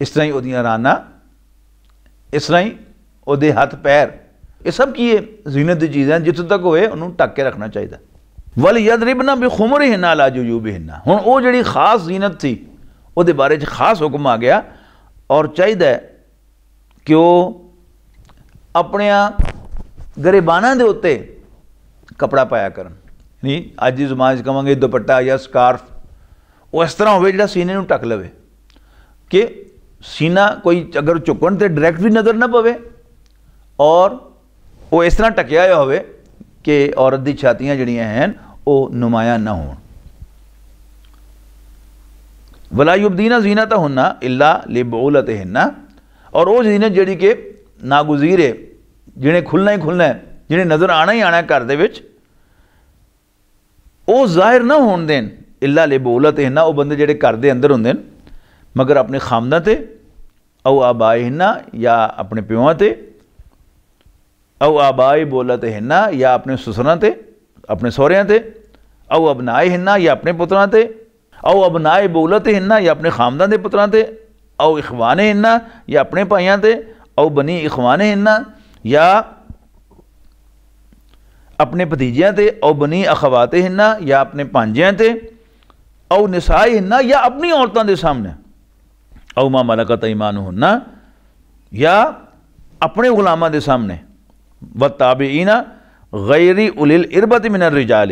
इस तरह ही, उहदियां रानां इस तरह ही, उहदे हथ पैर, ये सब की है जीनत की चीज़ें, जितों तक होए उन्होंने ढक के रखना चाहिए। वल यदरिबना बिखुमरिहिन्ना अला जुयूबिहिन्ना, हुण वो जिहड़ी खास जीनत थी उहदे बारे च खास हुक्म आ गया और चाहिए कि वो अपने गरेबाना दे उत्ते कपड़ा पाया करन। नहीं अज की जमाने कहांगे दुपट्टा या स्कार्फ, वो इस तरह होवे जिहड़ा सीने नूं ढक लवे कि सीना कोई अगर झुकण तो डायरैक्ट भी नज़र ना पवे और वो इस तरह ढकिया होया होवे कि औरत दी छातियां जिहड़ियां हैं वो नुमायां ना होण। वला युबदीना ज़ीनतहुन्ना इल्ला लिबुलतिहिन्ना, और वो जीनत जिहड़ी कि नागुज़ीर है, जिन्हें खुलना ही खुलना है, जिन्हें नज़र आना ही आना है घर दे विच, वो ज़ाहिर ना होण देन इल्ला लिबुलतिहिन्ना, वो बंदे जिहड़े घर दे अंदर हुंदे ने मगर अपने खामदां ते औ आबाइहिन्ना या अपने प्योआं ते औ आबाई बोलतिहिन्ना या अपने ससुरां ते अपने सहुरियां ते औ अबनाइहिन्ना या अपने पुत्रां ते औ अबनाए बोलतिहिन्ना या अपने खामदां दे पुत्रां ते औ इखवानिहिन्ना या अपने भाइयां ते औ बनी इखवानिहिन्ना या अपने भतीजियां ते औ बनी अखवातिहिन्ना या अपने भांजियां ते औ निसाइहिन्ना या अपनी औरतों के सामने औ मा मलकत ईमानुहुन्ना या अपने गुलामां के सामने व ताबीना गैरी उलिल इरबत मिनर रिजाल,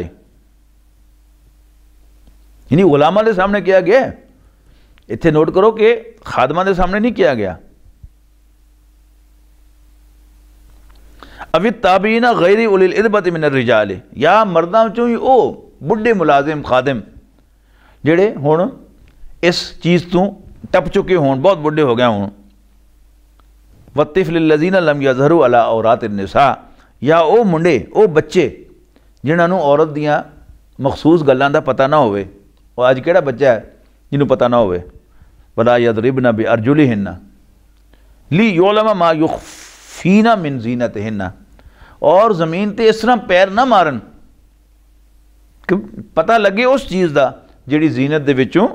यानी गुलामां के सामने किया गया है। इत्थे नोट करो कि खादमां के सामने नहीं किया गया। अभी ताबीना गैरी उलिल इरबत मिनर रिजाल, या मर्दां चों ही वो बुढ़े मुलाजिम खादिम जिहड़े हुण इस चीज़ तो टप चुके हों, बहुत बुढ़े हो गए हों। वतिफिल लज़ीना लम यज़हरु अला औरात निसा, या वो मुंडे वो बच्चे जिन्होंने औरत दियाँ मखसूस गल्लां दा पता ना होवे। और अज किहड़ा बच्चा है जिन्होंने पता ना होवे। वला यदरिबना बि अर्जुलिहिन्ना ली युलमा मा युखफीना मिन ज़ीनतिहिन्ना, और ज़मीन ते इस तरह पैर ना मारन कि पता लगे उस चीज़ का जिहड़ी जीनत दे विचों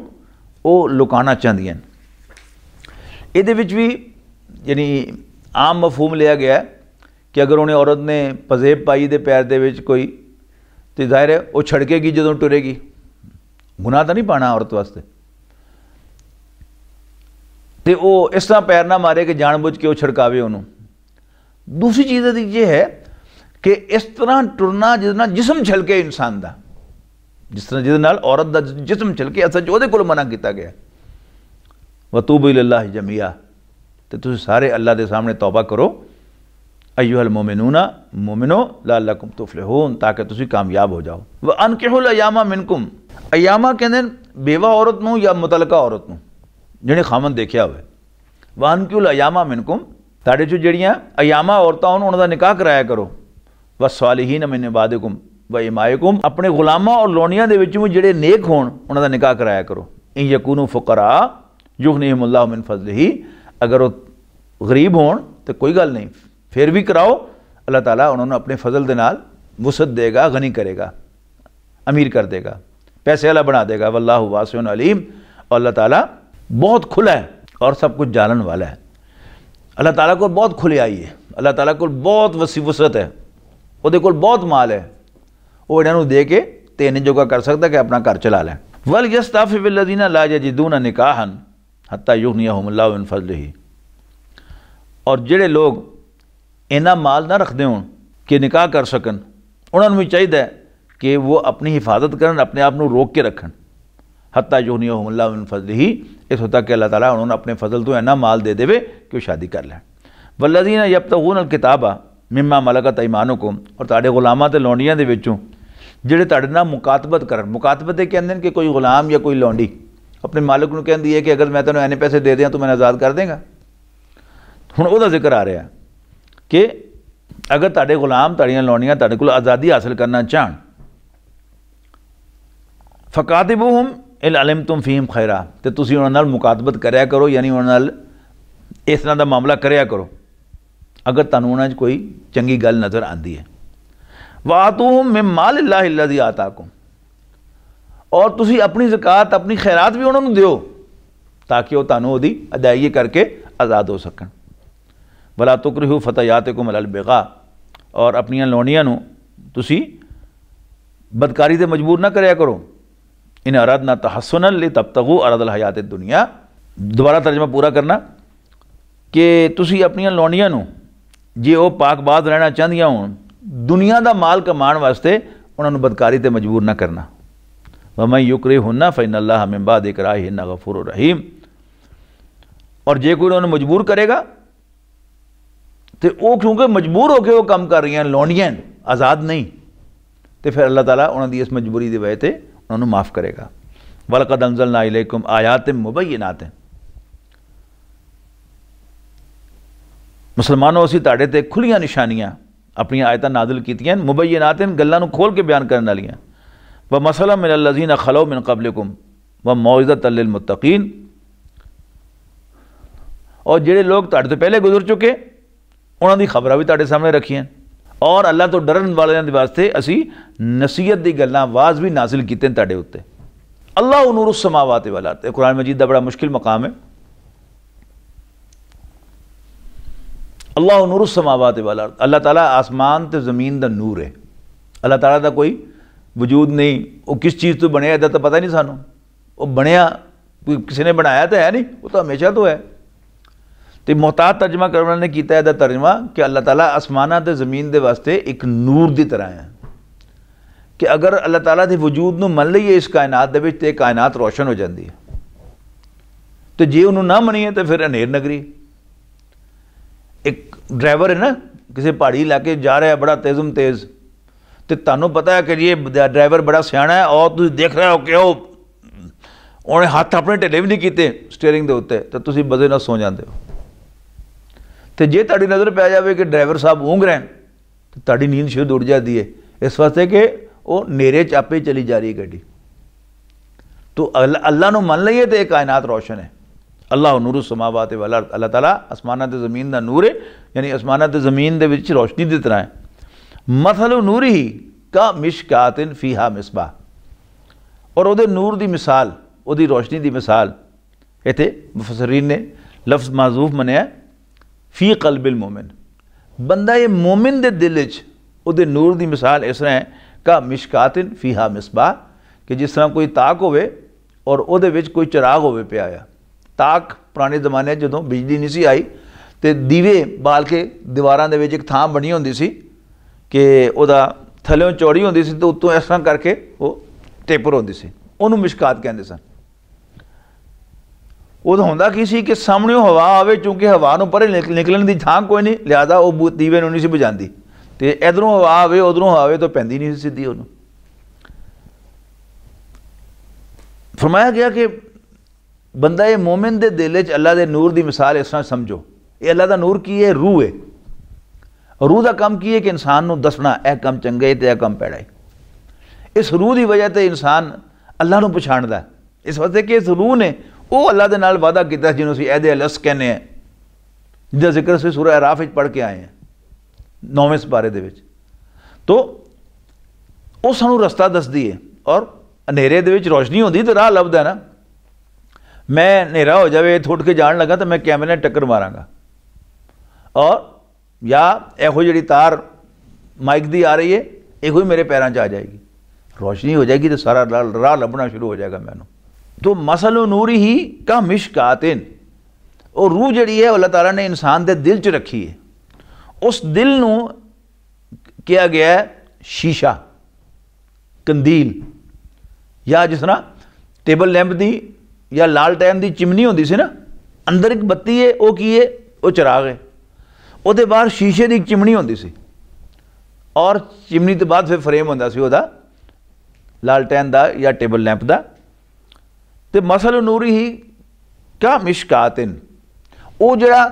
वो लुकाना चाहदियां। इहदे विच भी यानी आम मफहूम लिया गया है कि अगर उन्हें औरत ने पजेब पाई दे पैर दे विच कोई, तो जाहिर है वो छड़केगी जदों टुरेगी, गुनाह तो नहीं पाना औरत वास्ते, तो वो इस तरह पैर ना मारे कि जानबूझ के वो छड़कावे उन्होंने। दूसरी चीज़ ये है कि इस तरह टुरना जिसना जिसम छलके इंसान का, जिस तरह जिस नाल औरत का जिसम छलके, असल जो को मना किया गया। वतूबू इलल्लाहि जमीआ, तो तुम सारे अल्लाह के सामने तौबा करो, अय्युहल मोमिनूना मोमिनो लअल्लकुम तुफलिहून, ताकि तुम कामयाब हो जाओ। व अनकिहुल अयामा मिनकुम, अयामा कहते बेवा औरत नूं या मुतलका औरत नूं जिन्हें खामन देखा हुए। व अनकिहुल अयामा मिनकुम, तुहाडे चों जिहड़ियां अयामा औरतां उन्हां दा निकाह कराया करो। व सालिहीन मिन इबादिकुम व इमाइकुम, अपने गुलामां और लोनियां दे विचों जिहड़े नेक होण उन्हां दा निकाह कराया करो। इन यकूनु फुकरा युगनिहिमुल्लाहु मिन फज़लिही, अगर वो गरीब होण तो कोई गल नहीं, फिर भी कराओ, अल्लाह ताला उन्होंने अपने फजल के नाल वुसअत देगा, गनी करेगा, अमीर कर देगा, पैसे वाला बना देगा। वल्लाहु वासिउन अलीम, और अल्लाह ताला बहुत खुला है और सब कुछ जानन वाला है। अल्लाह ताला को बहुत खुले आई है, अल्लाह ताला को बहुत वसी वसअत है, वो कोल बहुत माल है, वो इन्होंने दे के तेने जोगा कर सकता कि अपना घर चला लें। वल यस्ताफिफ लज़ीना ला यजिदूना निकाहन हत्ता युगनियहुमुल्लाहु मिन फज़लिही, और जिहड़े लोग इन्ना माल ना रखते हों कि निकाह कर सकन, उन्होंने भी चाहिए कि वो अपनी हिफाजत करन, अपने आप को रोक के रखन। हत्ता युगनियहुमुल्लाहु मिन फज़लिही, इस होता कि अल्लाह ताला उन्होंने अपने फजल तो इन्ना माल दे देवे कि वो शादी कर लें। वल्लज़ीना यब्तगूनल किताबा मिम्मा मलकत ऐमानुकुम, और तुहाडे गुलामां ते लौंडियां दे विचों जिहड़े तुहाडे नाल मुकातबत करन। मुकातबत ये कहंदे ने कि कोई गुलाम या कोई लौंडी अपने मालिक नूं कहंदी है कि अगर मैं तैनूं इन्ने पैसे दे दियां तो मैनूं आज़ाद कर देगा। हुण उहदा जिक्र आ रहा कि अगर तुहाडे गुलाम तुहाडियां लौंडियां तुहाडे कोल आज़ादी हासिल करना चाहन फ़कातिबूहुम इन अलिमतुम फ़ीहिम खैरा, तो तुसीं उन्हां नाल मुकातबत करया करो, यानी उन्हां नाल इस तरह का मामला करया करो अगर तुहानूं उन्हां 'च कोई चंगी गल नज़र आती है। वातूहुम मिन मालिल्लाहि अल्लज़ी आताकुम, और तुसीं अपनी ज़कात अपनी खैरात भी उन्होंने दिओ ताकि वह तुहानूं उहदी अदायगी करके आज़ाद हो सकन। वला तुकरिहू फ़तयातिकुम अलल बिगा, और अपनियां लौंडियां नूं तुसीं बदकारी ते मजबूर ना करया करो। इन अरदना तहस्सुनन लितब्तगू अरदल हयात दुनिया, दोबारा तर्जमा पूरा करना कि तुसीं अपनियां लौंडियां नूं जे वह पाकबाज रहना चाहदियां होण दुनिया का माल कमाण वास्ते उन्होंने बदकारी ते मजबूर ना करना। वमन युकरिहुन्ना फ़इन्नल्लाह मिन बादि इकराहिहिन्ना गफूरुर रहीम, और जे कोई उन्होंने मजबूर करेगा तो वो क्योंकि मजबूर होकर वो काम कर रही हैं, लौंडियां आज़ाद नहीं, तो फिर अल्लाह ताला उन्होंने इस मजबूरी की वजह से उन्होंने माफ़ करेगा। वलक़द अंज़लना इलैकुम आयातिन मुबय्यिनातिन, मुसलमानों असीं तुहाडे ते खुलियां निशानियां अपनी आयतां नाज़िल कीतियां, मुबय्यिनातिन गल्लां नूं खोल के बयान करने वालियां, व मसलन मिनल लज़ीना खलौ मिन क़ब्लिकुम व मौइज़तन लिल मुत्तक़ीन, और जिहड़े लोग तुहाडे तो पहले गुजर चुके उन्हां दी खबरां भी तुहाडे सामने रखियां, और अल्लाह तो डरन वालियां दे वास्ते असी नसीहत दी गल्लां वाज भी नाजिल कीते तुहाडे उत्ते। अल्लाह नूरुस समावाति वल अर्द, कुरान मजीद दा बड़ा मुश्किल मकाम है। अल्लाह नूरुस समावाति वल अर्द, अल्लाह ताला आसमान ते ज़मीन दा नूर है। अल्लाह ताला दा कोई वजूद नहीं, वो किस चीज़ तो बनया इहदा तो पता नहीं सानू, वो बनया किसी ने बनाया तो है नहीं, वो तो हमेशा तो है। तो मोहतात तर्जमा करने वाले ने किया है तर्जमा कि अल्लाह ताला आसमाना ते ज़मीन दे वास्ते एक नूर की तरह है कि अगर अल्लाह ताला के वजूद नूं मन लईए इस कायनात दे विच ते कायनात रोशन हो जाती है, तो जे उन्होंने ना मनीए तो फिर अनेर नगरी। एक ड्राइवर है ना किसी पहाड़ी इलाके जा रहा है बड़ा तेज़म तेज़, तो तुहानूं पता है कि ये ड्राइवर बड़ा सियाणा है और तुसीं देख रहे हो कि उन्हें हाथ अपने ढिले भी नहीं किए स्टीयरिंग के उत्ते, तो तुसीं बजे नाल सो जाते हो। तो जे तुहाडी नज़र पै जाए कि ड्राइवर साहब ऊँघ रहे हैं तो तुहाडी नींद शुद्ध उड़ जाती है, इस वास्ते कि वो नेरे चापे चली जा रही है गड्डी। तो अल्लाह नूं मन लईए तो एक कायनात रोशन है। अल्लाह नूरुस समावाति वल अर्द, अल्लाह ताला आसमाना ते ज़मीन दा नूर है, यानी आसमाना ते ज़मीन दे विच रोशनी की तरह है। मसलु नूरिही का मिशकातिन फ़ीहा मिसबाह, और उहदे नूर की मिसाल उहदी रोशनी की मिसाल इत्थे मुफस्सिरीन ने लफ्ज़ माज़ूफ मनिया फ़ी क़ल्बिल मोमिन, बंदा ये मोमिन दे दिल विच उहदे नूर की मिसाल इस तरह है का मिशकातिन फ़ीहा मिसबाह, कि जिस तरह कोई ताक होवे और उहदे विच कोई चिराग होवे पिया आ। ताक पुराने ज़माने जदों बिजली नहीं सी आई तो दीवे बाल के दीवारां दे विच एक थां बनी होंदी सी कि उहदा थल्लों चौड़ी होंदी सी तो उत्तों इस तरह करके वो टेपर होंदी सी, उहनूं मिशकात कहंदे सन। उदों हुंदा की सी कि सामने हवा आवे, चूंकि हवा नूं परे निकलण दी थां कोई नहीं, लिहाजा वो दीवे नूं नहीं सी बुझांदी, तो इधरों हवा आवे उधरों हवा आवे तो पैंदी नहीं सी सीधी उहनूं। फरमाया गया कि बंदा ये मोमिन दे दिल विच अल्लाह दे नूर की मिसाल इस तरह समझो, ये अल्लाह का नूर की है, रूह है। रूह का काम की है कि इंसान नूं दसना यह काम चंगा है तो यह काम पैड़ा है। इस रूह की वजह से इंसान अल्लाह नूं पछाणदा है, इस वास्ते कि इस रूह ने वो अल्लाह के नाल वादा किया जिन्होंने असीं ऐदे अलस कहने हैं, जिसका जिक्र असीं सूरह अराफ विच पढ़ के आए हैं 9वें सिपारे दे विच। तो वो सानूं रस्ता दसदी है, और हनेरे दे विच रोशनी होंदी तो राह लभदा है ना। मैं हनेरा हो जाए थुट के जान लगा तो मैं कैमरे ने टक्कर मारांगा, और या एहो जी तार माइक दी आ रही है यो ही मेरे पैरों 'च आ जाएगी, रोशनी हो जाएगी तो सारा राह लभना शुरू हो जाएगा मैनू। तो मसलु नूरी ही का मिशकातिन, और रूह जड़ी है अल्लाह ताला ने इंसान के दिल च रखी है। उस दिल नूं किया गया है शीशा, कंदील, या जिस तरह टेबल लैंप की या लालटैन की चिमनी होंदी सी ना, अंदर एक बत्ती है वो की है वो चिराग है, उहदे बाहर शीशे की एक चिमनी होंदी सी, और चिमनी तो बाद फिर फ्रेम होंदा सी उहदा लालटैन का या टेबल लैंप का। तो मसल नूरी ही क्या मिशकातिन, वो जड़ा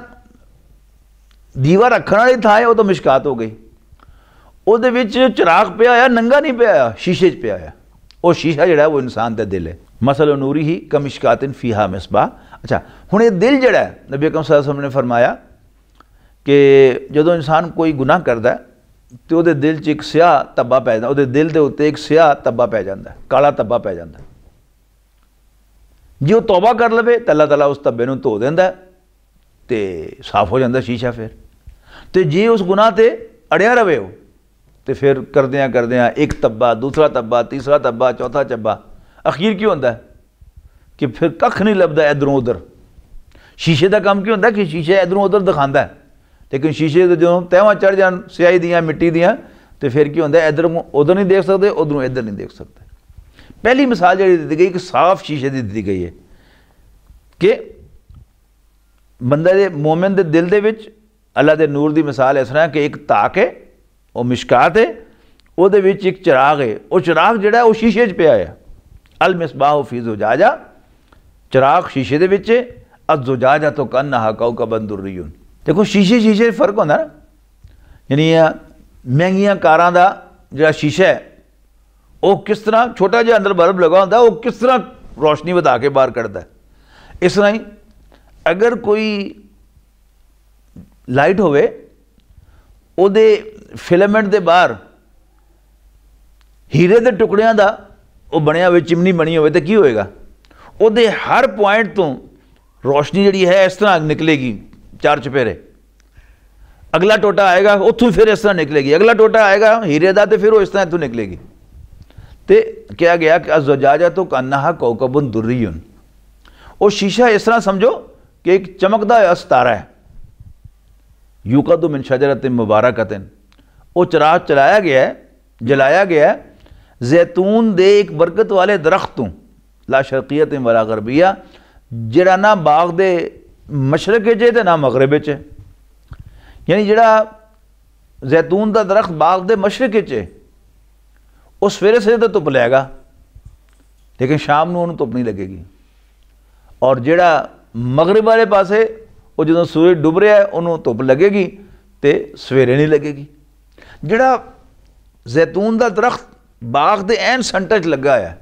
दीवा रखने वाली थां है वो तो मिशकात हो गई, उहदे विच चिराग पिया होया, नंगा नहीं पिया होया, शीशे च पिया होया। वो शीशा जिहड़ा वो इंसान का दिल है। मसल नूरी ही कमिशकातिन फीहा मिसबाह। अच्छा हुण ये दिल जिहड़ा है, नबी अकरम सल्लल्लाहु अलैहि वसल्लम ने फरमाया कि जदों इंसान कोई गुनाह करता है तो वो दिल च एक स्याह धब्बा पै जाता, वो दिल के उत्ते एक स्याह धब्बा पै जाता, काला धब्बा पै जाता। जे वो तौबा कर लवे तो अल्लाह ताला उस धब्बे को धो देंदा तो साफ हो जाता शीशा। फिर तो जे उस गुनाह ते अड़िया रवे हो तो फिर करदियाँ करदियाँ एक धब्बा, दूसरा धब्बा, तीसरा धब्बा, चौथा धब्बा, अखीर की होंदा है कि फिर कख नहीं लभदा इधरों उधर। शीशे का काम की होंदा कि शीशे इधरों उधर दिखाता है, लेकिन शीशे के जो तहवां चढ़ जान स्याही दियाँ मिट्टी दियाँ तो फिर की होंदा इधर उधर नहीं देख सकते, उधरों इधर नहीं देख सकते। पहली मिसाल जी दी गई कि साफ शीशे की दी गई है कि बंदे दे मोमिन दे दिल दे विच अल्लाह के नूर की मिसाल इस तरह कि एक ताक है, वो मिशकात है, वो एक चिराग है, वो चिराग जिहड़ा वो शीशे च पिया है। अल मिसबाह फी ज़ुजाजा, चिराग शीशे दे विच है, अज़ ज़ुजाजा तो कन्नहा कौकबन दुर्रियुन। देखो शीशे शीशे फर्क होंदा ना, यानी महंगियां कारां दा जिहड़ा शीशा है वो किस तरह छोटा जिहा अंदर बल्ब लगा होंदा, वो किस तरह रोशनी बता के बाहर कढ़दा है। इस तरह ही अगर कोई लाइट होवे उहदे फिलामेंट दे बाहर हीरे दे टुकड़ियां दा वो बनिया हुए चिमनी बनी होवे तो की होएगा, उहदे हर पॉइंट तो रोशनी जिहड़ी है इस तरह निकलेगी, चार चपेरे। अगला टोटा आएगा उतों फिर इस तरह निकलेगी, अगला टोटा आएगा हीरे का तो फिर वो इस तरह इतों निकलेगी। तो क्या गया कि अज़्ज़ुजाजा तो कन्नहा कौकबुन दुर्रियुन, वो शीशा इस तरह समझो कि एक चमकदा हुआ सितारा है। यूक़दु मिन शजरतिन मुबारकतिन, वो चिराग चलाया गया है, जलाया गया है जैतून दे एक बरकत वाले दरख्त तो ला शर्कियतिन वला गरबिया, जिहड़ा ना बाग दे मशरक च ते ना मगरब च। यानी जिहड़ा जैतून का दरख्त बाग दे मशरक च, वो सवेरे सवेरे तो धुप लैगा लेकिन शाम को उन्होंने धुप नहीं लगेगी, और जिहड़ा मगरब वाले पासे वो जो सूरज डुब रहा है उन्होंने धुप लगेगी तो सवेरे नहीं लगेगी। जिहड़ा जैतून का दरख्त बाग के एन सेंटर च लगा है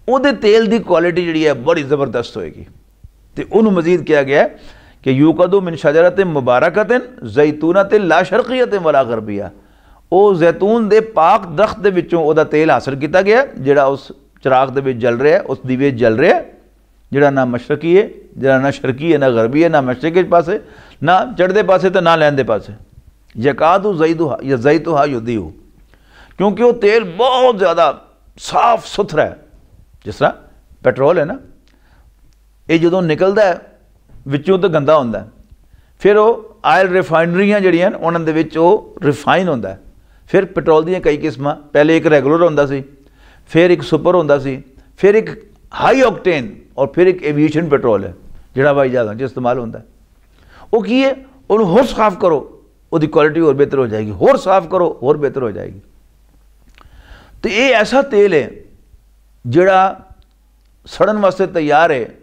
उहदे तेल की क्वालिटी जी है बड़ी ज़बरदस्त होएगी। तो उन्होंने मजीद किया गया है कि यूक़दु मिन शजरतिन मुबारकतिन ज़ैतूनतिन ला शर्कियतिन वला गरबिया, वो जैतून के पाक दरख्त के विचों उहदा तेल हासिल किया गया जिहड़ा उस चिराग दे विच जल रहा है, उस दीवे जल रहा है, जिहड़ा ना मशरकी है, जिहड़ा ना शर्की है, ना गरबी है, ना मशरक के पासे, ना चढ़ते पासे तो ना लैंदे पासे। यकादु ज़ैतुहा युदीउ, क्योंकि वो तेल बहुत ज़्यादा साफ सुथरा है। जिस तरह पेट्रोल है ना, ये जो निकलता है विचों तो गंदा होंदा है, फिर वो आयल रिफाइनरियाँ जिहड़ियां उन्हां दे विच वो रिफाइन होंदा है। फिर पेट्रोल दी कई किस्मां, पहले एक रेगुलर होंदा सी, फिर एक सुपर होंदा सी, फिर एक हाई ऑक्टेन, और फिर एक एविएशन पेट्रोल है जिहड़ा हवाई जहाज़ां च इस्तेमाल होंदा है। वो की है, उन्होंने होर साफ करो उसकी क्वालिटी होर बेहतर हो जाएगी, होर साफ करो होर बेहतर हो जाएगी। तो ये ऐसा तेल है जिहड़ा सड़न वास्ते तैयार है,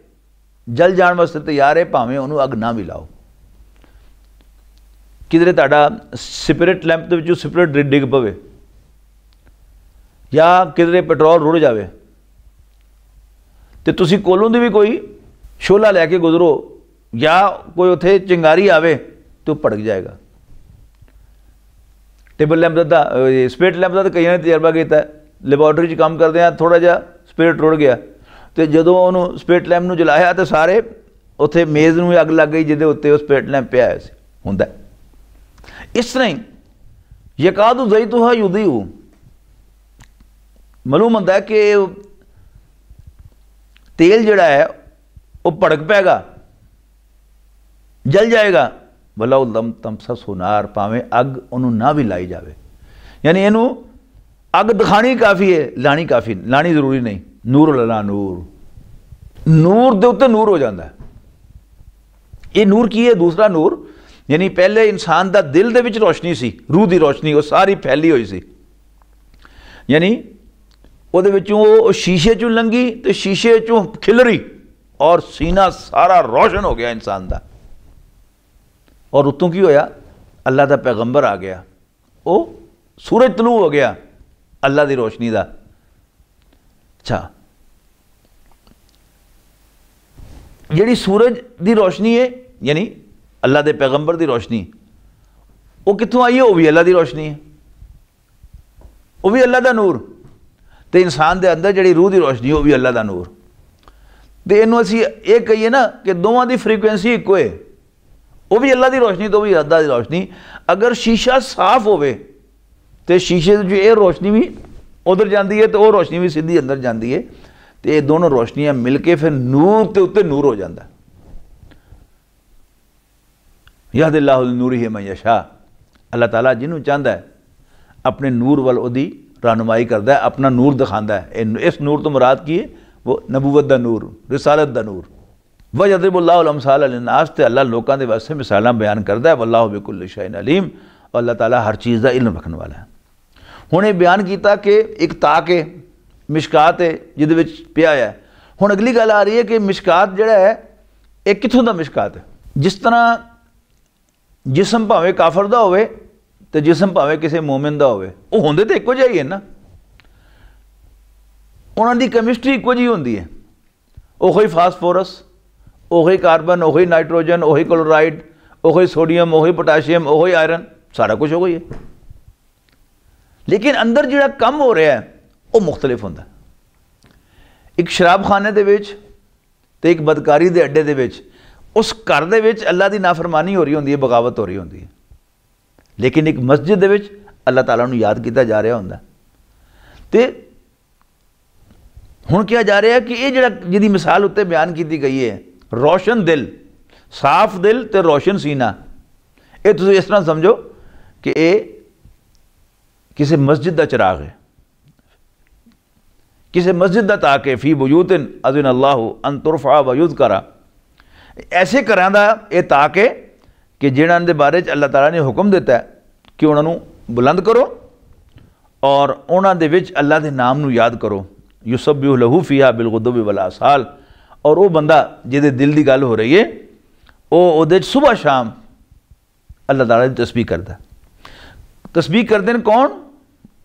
जल जाण वास्ते तैयार है, भावें उन्होंने अग ना भी लाओ। किधरे तुहाडा सिपरेट लैंप के सिपरेट डिग पवे या किधरे पेट्रोल रुड़ जाए तो तुसी कोलों दी भी कोई शोला लैके गुजरो या कोई उत्थे चिंगारी आवे तो भड़क जाएगा। टेबल लैंप का स्पिरिट लैंप का तो कई ने तजर्बा किया, लैबोरेटरी काम करते हैं थोड़ा जहा स्पिरिट रुड़ गया तो जो उन्होंने स्पिरिट लैंप में जलाया तो सारे उत्थे मेज़ में अग लग गई जिहदे उत्ते वो स्पिरिट लैंप पिया होया सी हुंदा। इस तरह ही यकादु ज़ैतुहा युदीउ, मालूम होंदा है कि तेल जिहड़ा है वो भड़क पैगा, जल जाएगा। वला लम तमसस नार, भावें अग उन्होंने ना भी लाई जाए, यानी इनू अग दिखानी काफ़ी है, लानी काफ़ी, लानी जरूरी नहीं। नूर लला नूर, नूर दे उत्ते नूर हो जाता है। ये नूर की है, दूसरा नूर, यानी पहले इंसान का दिल दे विच रोशनी सी, रूह की रोशनी वो सारी फैली हुई सी, यानी ਉਹਦੇ ਵਿੱਚੋਂ ਉਹ शीशे चों लंघी तो शीशे चों खिलरी और सीना सारा रोशन हो गया इंसान का। और उत्तों की होया, अल्लाह का पैगंबर आ गया, वो सूरज तलू हो गया अल्लाह की रोशनी का। अच्छा, जिहड़ी सूरज की रोशनी है यानी अल्लाह के पैगंबर की रोशनी, वो कित्थों आई है? वो भी अल्लाह की रोशनी है, वो भी अल्लाह का नूर। तो इंसान के अंदर जिहड़ी रूह की रोशनी वो भी अल्लाह का नूर। तो इनू असी ये कहिए ना कि दोवां की फ्रीकुएंसी इक्को है, वो भी अल्लाह की रोशनी तो भी अल्लाह की रोशनी। अगर शीशा साफ होवे तो शीशे जो ये रोशनी भी उधर जाती है तो वो रोशनी भी सीधी अंदर जाती है। तो ये दोनों रोशनियां मिलके फिर नूर के उत्ते नूर हो जाता है। यहदिल्लाहु नूरिही मन यशा, अल्लाह ताला जिन्हों चाहता है अपने नूर वाल ओदी रहनुमाई करता है, अपना नूर दिखाता है। इस नूर तो मुराद की है वो नबूवत का नूर, रिसालत का नूर। वयज़रिबुल्लाहु अल-अमसाल लिन्नास, ते अल्लाह लोगों के वास्ते मिसालां बयान करता है। वल्लाहु बिकुल्लि शैइन अलीम, और अल्लाह ताला हर चीज़ का इल्म रखने वाला है। हुण ये बयान किया कि एक ताक है, मिशकात है जिहदे विच पिया है। हुण अगली गल आ रही है कि मिशकात जिहड़ा है एक कित्थों दा मिशकात है। जिस तरह जिसम भावें काफर दा होवे ते जिसम भावें किसी मोमिन दा होवे, वो होंदे तो इक्को जिहा ही है ना, उन्हां दी कैमिस्ट्री इक्को जी होंदी है। ओही फास्फोरस, ओही कार्बन, ओही नाइट्रोजन, ओही क्लोराइड, ओही सोडियम, ओही पोटाशियम, ओही आयरन, सारा कुछ हो गई है। लेकिन अंदर जिहड़ा कम हो रहा है वो मुख्तलिफ होंदा। एक शराबखाने दे विच ते एक बदकारी दे अड्डे दे विच, उस घर दे विच अल्लाह दी नाफरमानी हो रही होंदी है, बगावत हो रही होंदी है। लेकिन एक मस्जिद दे विच अल्लाह ताला नूं याद किया जा रहा होंदा। ते हुण क्या जा रहा है कि ये जिहड़ा जिहदी मिसाल उत्ते बयान की गई है, रोशन दिल, साफ दिल ते रोशन सीना, ये तुसीं इस तरह समझो कि ये किसी मस्जिद का चिराग है, किसी मस्जिद का ताक है। फी बुयूतिन अज़िन अल्लाहु अन तुरफ़ा व युज़करा, ऐसे घरां दा ये ताक है कि जिन्हां दे बारे च अल्लाह ताला ने हुक्म दिता है कि उन्होंने बुलंद करो और उन्हां दे विच अल्लाह के नाम नूं याद करो। युसब्बिहु लहू फ़ीहा बिलगुदुव्वि वल आसाल, और वो बंदा जिहदे दिल की गल हो रही है वो उहदे सुबह शाम अल्लाह ताला की तस्बीह करता है। तस्बीह करते हैं कौन?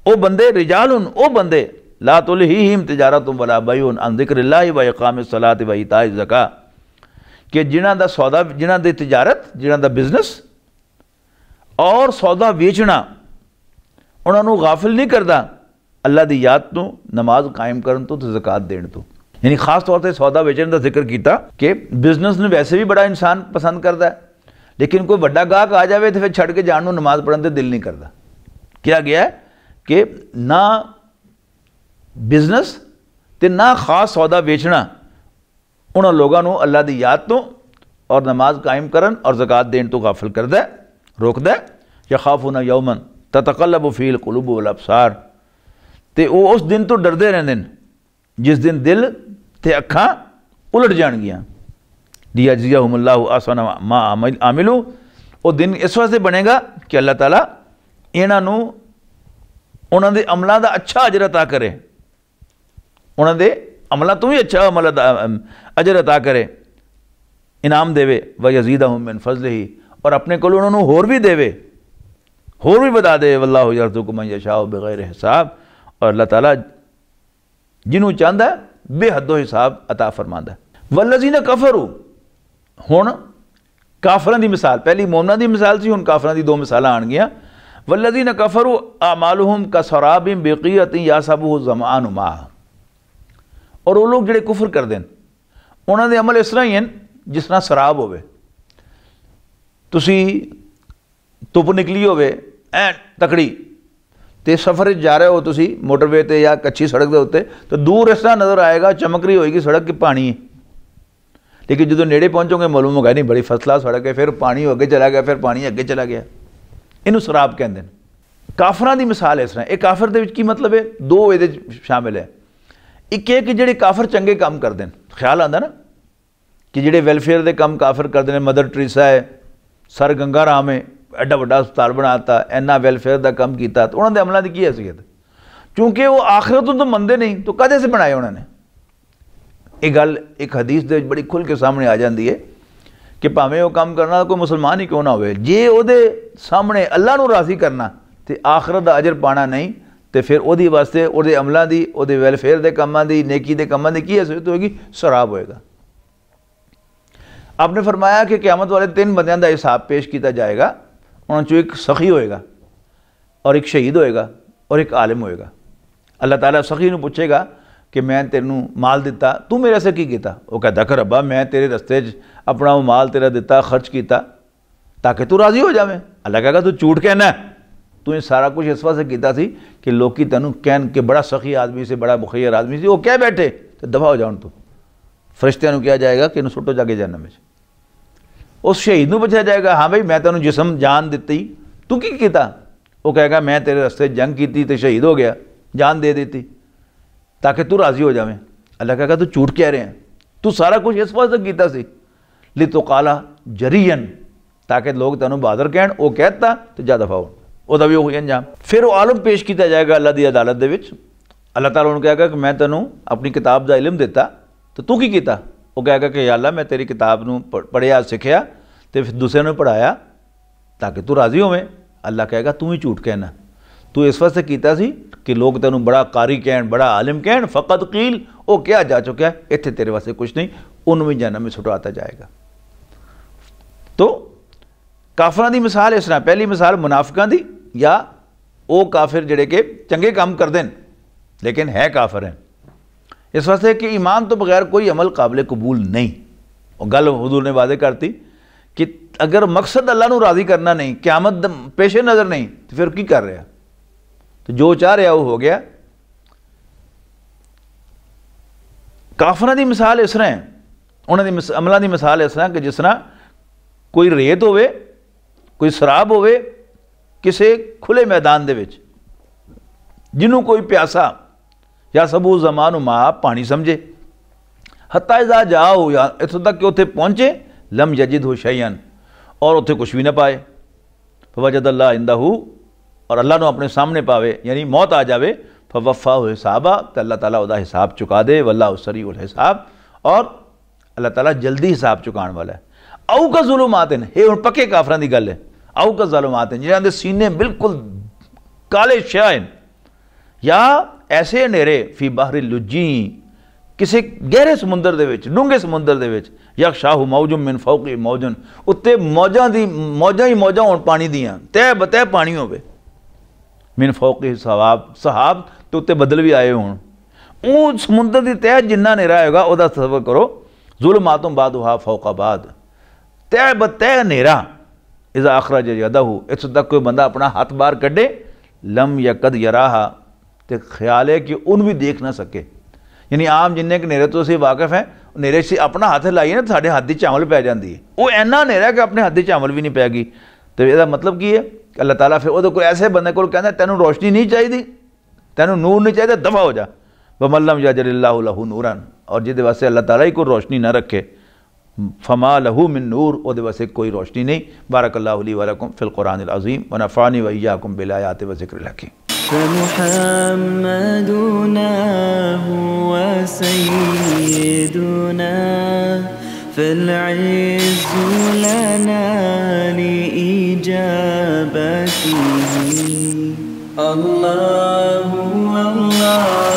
वो बंदे रिजालुन, वो बंदे ला तुल्हीहिम तिजारतुन वला बैउन अन ज़िक्रिल्लाहि व इक़ामिस सलाति व इताइज़ ज़का, कि जिन्हां दा सौदा, जिन्हां दी तिजारत, जिन्हां दा बिजनेस और सौदा बेचना उन्होंने गाफिल नहीं करता अल्लाह की याद तो, नमाज कायम करन तो ज़कात देने तो। यानी खास तौर पर सौदा बेचने का जिक्र किया कि बिजनेस में वैसे भी बड़ा इंसान पसंद करता है, लेकिन कोई बड़ा गाहक आ जाए तो फिर छड़ के जाने नमाज पढ़ने दिल नहीं करता। क्या गया है कि ना बिजनेस ते ना खास सौदा बेचना उन्होंने लोगों को अल्लाह की याद तो और नमाज कायम करन और ज़कात देने तो गाफिल करता है, रोकता है। यखाफूना यौमन ततक़ल्लबु फ़ीहिल क़ुलूबु वल अबसार, ते वो उस दिन तो डरते रहते हैं जिस दिन दिल ते अखां उलट जाणगियां। लियजज़ियहुमुल्लाहु अहसना मा आमिलू, वो दिन इस वास्ते बनेगा कि अल्लाह ताला इन्हों उन्होंने अमलों का अच्छा अजर अता करे, उन्होंने अमलों तो भी अच्छा अमल अजर अता करे, इनाम देवे। व यज़ीदहुम मिन फ़ज़लिही, और अपने को उन्होंने होर भी देवे, होर भी बता दे। वल्लाहु यरज़ुक़ु मन यशाउ बिग़ैर हिसाब, और अल्लाह ताला जिन्हों चाहता है बेहदो हिसाब अता फरमांदा है। वल्लज़ीना कफ़रू, हुण काफरां दी मिसाल, पहली मोमनां दी मिसाल सी, हुण काफरां दी दो मिसालां आणगियां। वल्लज़ीना कफ़रू अमालुहुम कसराबिन बिक़ीअतिन यासबुहु ज़मआनु माअ, और वो लोग जिहड़े कुफर करदे ने उन्हां दे अमल इस तरह ही हैं जिस तरह शराब होवे। तुसी धुप निकली होवे ऐ तकड़ी तो सफ़र जा रहे हो तुसी मोटरवे ते या कच्ची सड़क के उत्ते, तो दूर इस तरह नज़र आएगा चमक रही होगी सड़क कि पानी है, लेकिन जो नेड़े पहुँचोगे मालूम होगा नहीं बड़ी फसला सड़क है, फिर पानी अगे चला गया, फिर पानी अगे चला गया। इनू शराब कहते हैं। काफरां दी मिसाल इस तरह, एक काफर दे विच की मतलब है, दो ये शामिल है। एक है कि जिहड़े काफर चंगे काम करते हैं, ख्याल आता ना कि जिहड़े वेलफेयर के काम काफर करते हैं, मदर टेरेसा है, सर गंगा राम है, एडा वड्डा हस्पताल बनाता, इन्ना वेलफेयर का काम किया, तो उन्होंने अमलों की की हैसीयत, चूँकि वो आखिरत तो मनते नहीं तो कदे से बनाए उन्होंने। ये गल एक हदीस दे बड़ी खुल के सामने आ जाती है कि भावें वो काम करना कोई मुसलमान ही क्यों ना हो, जे वो सामने अल्लाह नूं राज़ी करना तो आखिरत का अजर पाना नहीं तो फिर ਉਹਦੇ ਵਾਸਤੇ ਉਹਦੇ ਅਮਲਾਂ ਦੀ ਉਹਦੇ ਵੈਲਫੇਅਰ ਦੇ ਕੰਮਾਂ ਦੀ नेकी ਦੇ ਕੰਮਾਂ ਦੀ ਕੀ हैसियत होएगी सराब होएगा। आपने फरमाया कि क़यामत वाले 3 बंदियां दा हिसाब पेश किया जाएगा, उन्हां चों एक सखी होएगा और एक शहीद होएगा और एक आलिम होएगा। अल्लाह ताला सखी नूं पूछेगा कि मैं तेनू माल दिता, तू मेरे से की कीता? वो कहता कि रब्बा मैं तेरे रस्ते च अपना वो माल तेरा दिता, खर्च किया ताकि तू राज़ी हो जावे। अल्लाह कहेगा तू झूठ कहना है, तू सारा कुछ इस वास्ते किया सी कि लोग तेनू कहन के बड़ा सखी आदमी से, बड़ा मुखैर आदमी से, वो कह बैठे तो दफा हो जाओ। तू फरिश्तियां किया जाएगा कि इन्हूं सुटो जाके जहन्नम में। उस शहीद नूं पूछा जाएगा हाँ भाई मैं तेनू जिसम जान दी, तू की कीता? वो कहेगा मैं तेरे रस्ते जंग की तो शहीद हो गया, जान दे दी ताकि तू राज़ी हो जाए। अल्लाह कहेगा तू झूठ कह रहे हैं, तू सारा कुछ इस वास्ते किया सी ली तो काला जरीयन, ताकि लोग तेनू बहादुर कहन। वो कहता तो जा दफा हो, वह भी वही अंजाम। फिर वो आलम पेश किया जाएगा अल्लाह की अदालत दे विच। अल्लाह ताला उन्होंने कहेगा कि मैं तेनू अपनी किताब का इलम दिता तो तू की कीता? वो कहेगा कि या अल्लाह मैं तेरी किताब नूं पढ़िया सीखिया तो फिर दूसरे नूं पढ़ाया ताकि तू राज़ी होवें। अल्लाह कहेगा तू ही झूठ कहना, तू इस वास्ते कीता सी कि लोग तेनू बड़ा कारी कहन, बड़ा आलिम कहन। फ़कत कील, वो क्या जा चुका है, इत्थे तेरे वास्ते कुछ नहीं, उन्होंने भी जहन्नम में सुटाता जाएगा। तो काफिरां दी मिसाल इस तरह, पहली मिसाल मुनाफिकां दी, या वो काफिर जिहड़े कि चंगे काम करदे हैं लेकिन है काफिर हैं। इस वास्ते कि ईमान तो बगैर कोई अमल काबिल कबूल नहीं। और गल हुजूर ने वादे करती कि अगर मकसद अल्लाह नूं राज़ी करना नहीं, क़यामत पेशे नज़र नहीं, तो फिर की कर रहा? तो जो चाह रहा वो हो गया। काफिरां दी मिसाल इस तरह है, उन्हां दी अमलां दी मिसाल इस तरह कि जिस तरह कोई रेत होवे, कोई शराब होवे किसी खुले मैदान दे विच, जिन्हों कोई प्यासा या सबू जमानु मां पानी समझे, हत्ता इज़ा जाओ, या इत्थों तक कि उत्थे पहुँचे, लम यजिद हो शैयन, और उत्थे कुछ भी ना पाए। फवजद अल्लाह इंदहू, और अल्लाह नूं अपने सामने पावे, यानी मौत आ जावे। फवफ़ा हिसाबा, तो अल्लाह ताला उहदा हिसाब चुका दे। वल्लाहु सरीउल हिसाब, और अल्लाह ताला जल्दी हिसाब चुकाने वाला है। आऊ का ज़ुलुमात है, ये हुण पक्के काफिरां दी गल है। आऊ का ज़ुलुमात है, जिन्हां दे सीने बिल्कुल काले शाह हैं, या ऐसे हनेरे फी बहर लुज्जी, किसी गहरे समुंदर दे विच, डूंगे समुंदर दे विच, यग़शाहु मौजुम मिन फ़ौक़ि मौजुन, उत्ते मौजां ही मौजां होण पानी दियां, तह बतह पानी होवे। मिन फ़ौक़ि सहाब, तो उत्ते बदल भी आए होण। वो समुंदर की तह जिन्ना हनेरा होएगा वह तसव्वुर करो। ज़ुल्मातुम बादुहा फ़ौक़ बाद, तह बतह हनेरा। इज़ा अख़रज यदहू, इत्थों तक कोई बंदा अपना हाथ बाहर कढ़े, लम यकद यराहा, तो ख्याल है कि उन भी देख ना सके। यानी आम जिन्ने कि नेरे तो असीं वाकिफ हैं, नेरे से अपना हाथ लाइए ना तो साढ़े हाथ की चावल पै जाती है। वो इन्ना नेरा कि अपने हाथ की चावल भी नहीं पैगी। तो यदा मतलब की है, अल्लाह ताला फिर वो कोई ऐसे बंदे को कहता तेनू रोशनी नहीं चाहिए, तेनू नूर नहीं चाहिए, दफा हो जा। वमल्लम यजलिल्लाहु लहू नूरन, और जिहदे वास्ते अल्लाह ताला ही कोई रोशनी न रखे, फमा लहू मिन नूर, वो वास्ते कोई रोशनी नहीं। बारकल्लाहु ली व लकुम फिल कुरानिल अज़ीम व नफ़अनी व इय्याकुम बिल आयाति व ज़िक्रिल हकीम। فمحمدنا هو سيدنا فالعز لنا لإجابته الله الله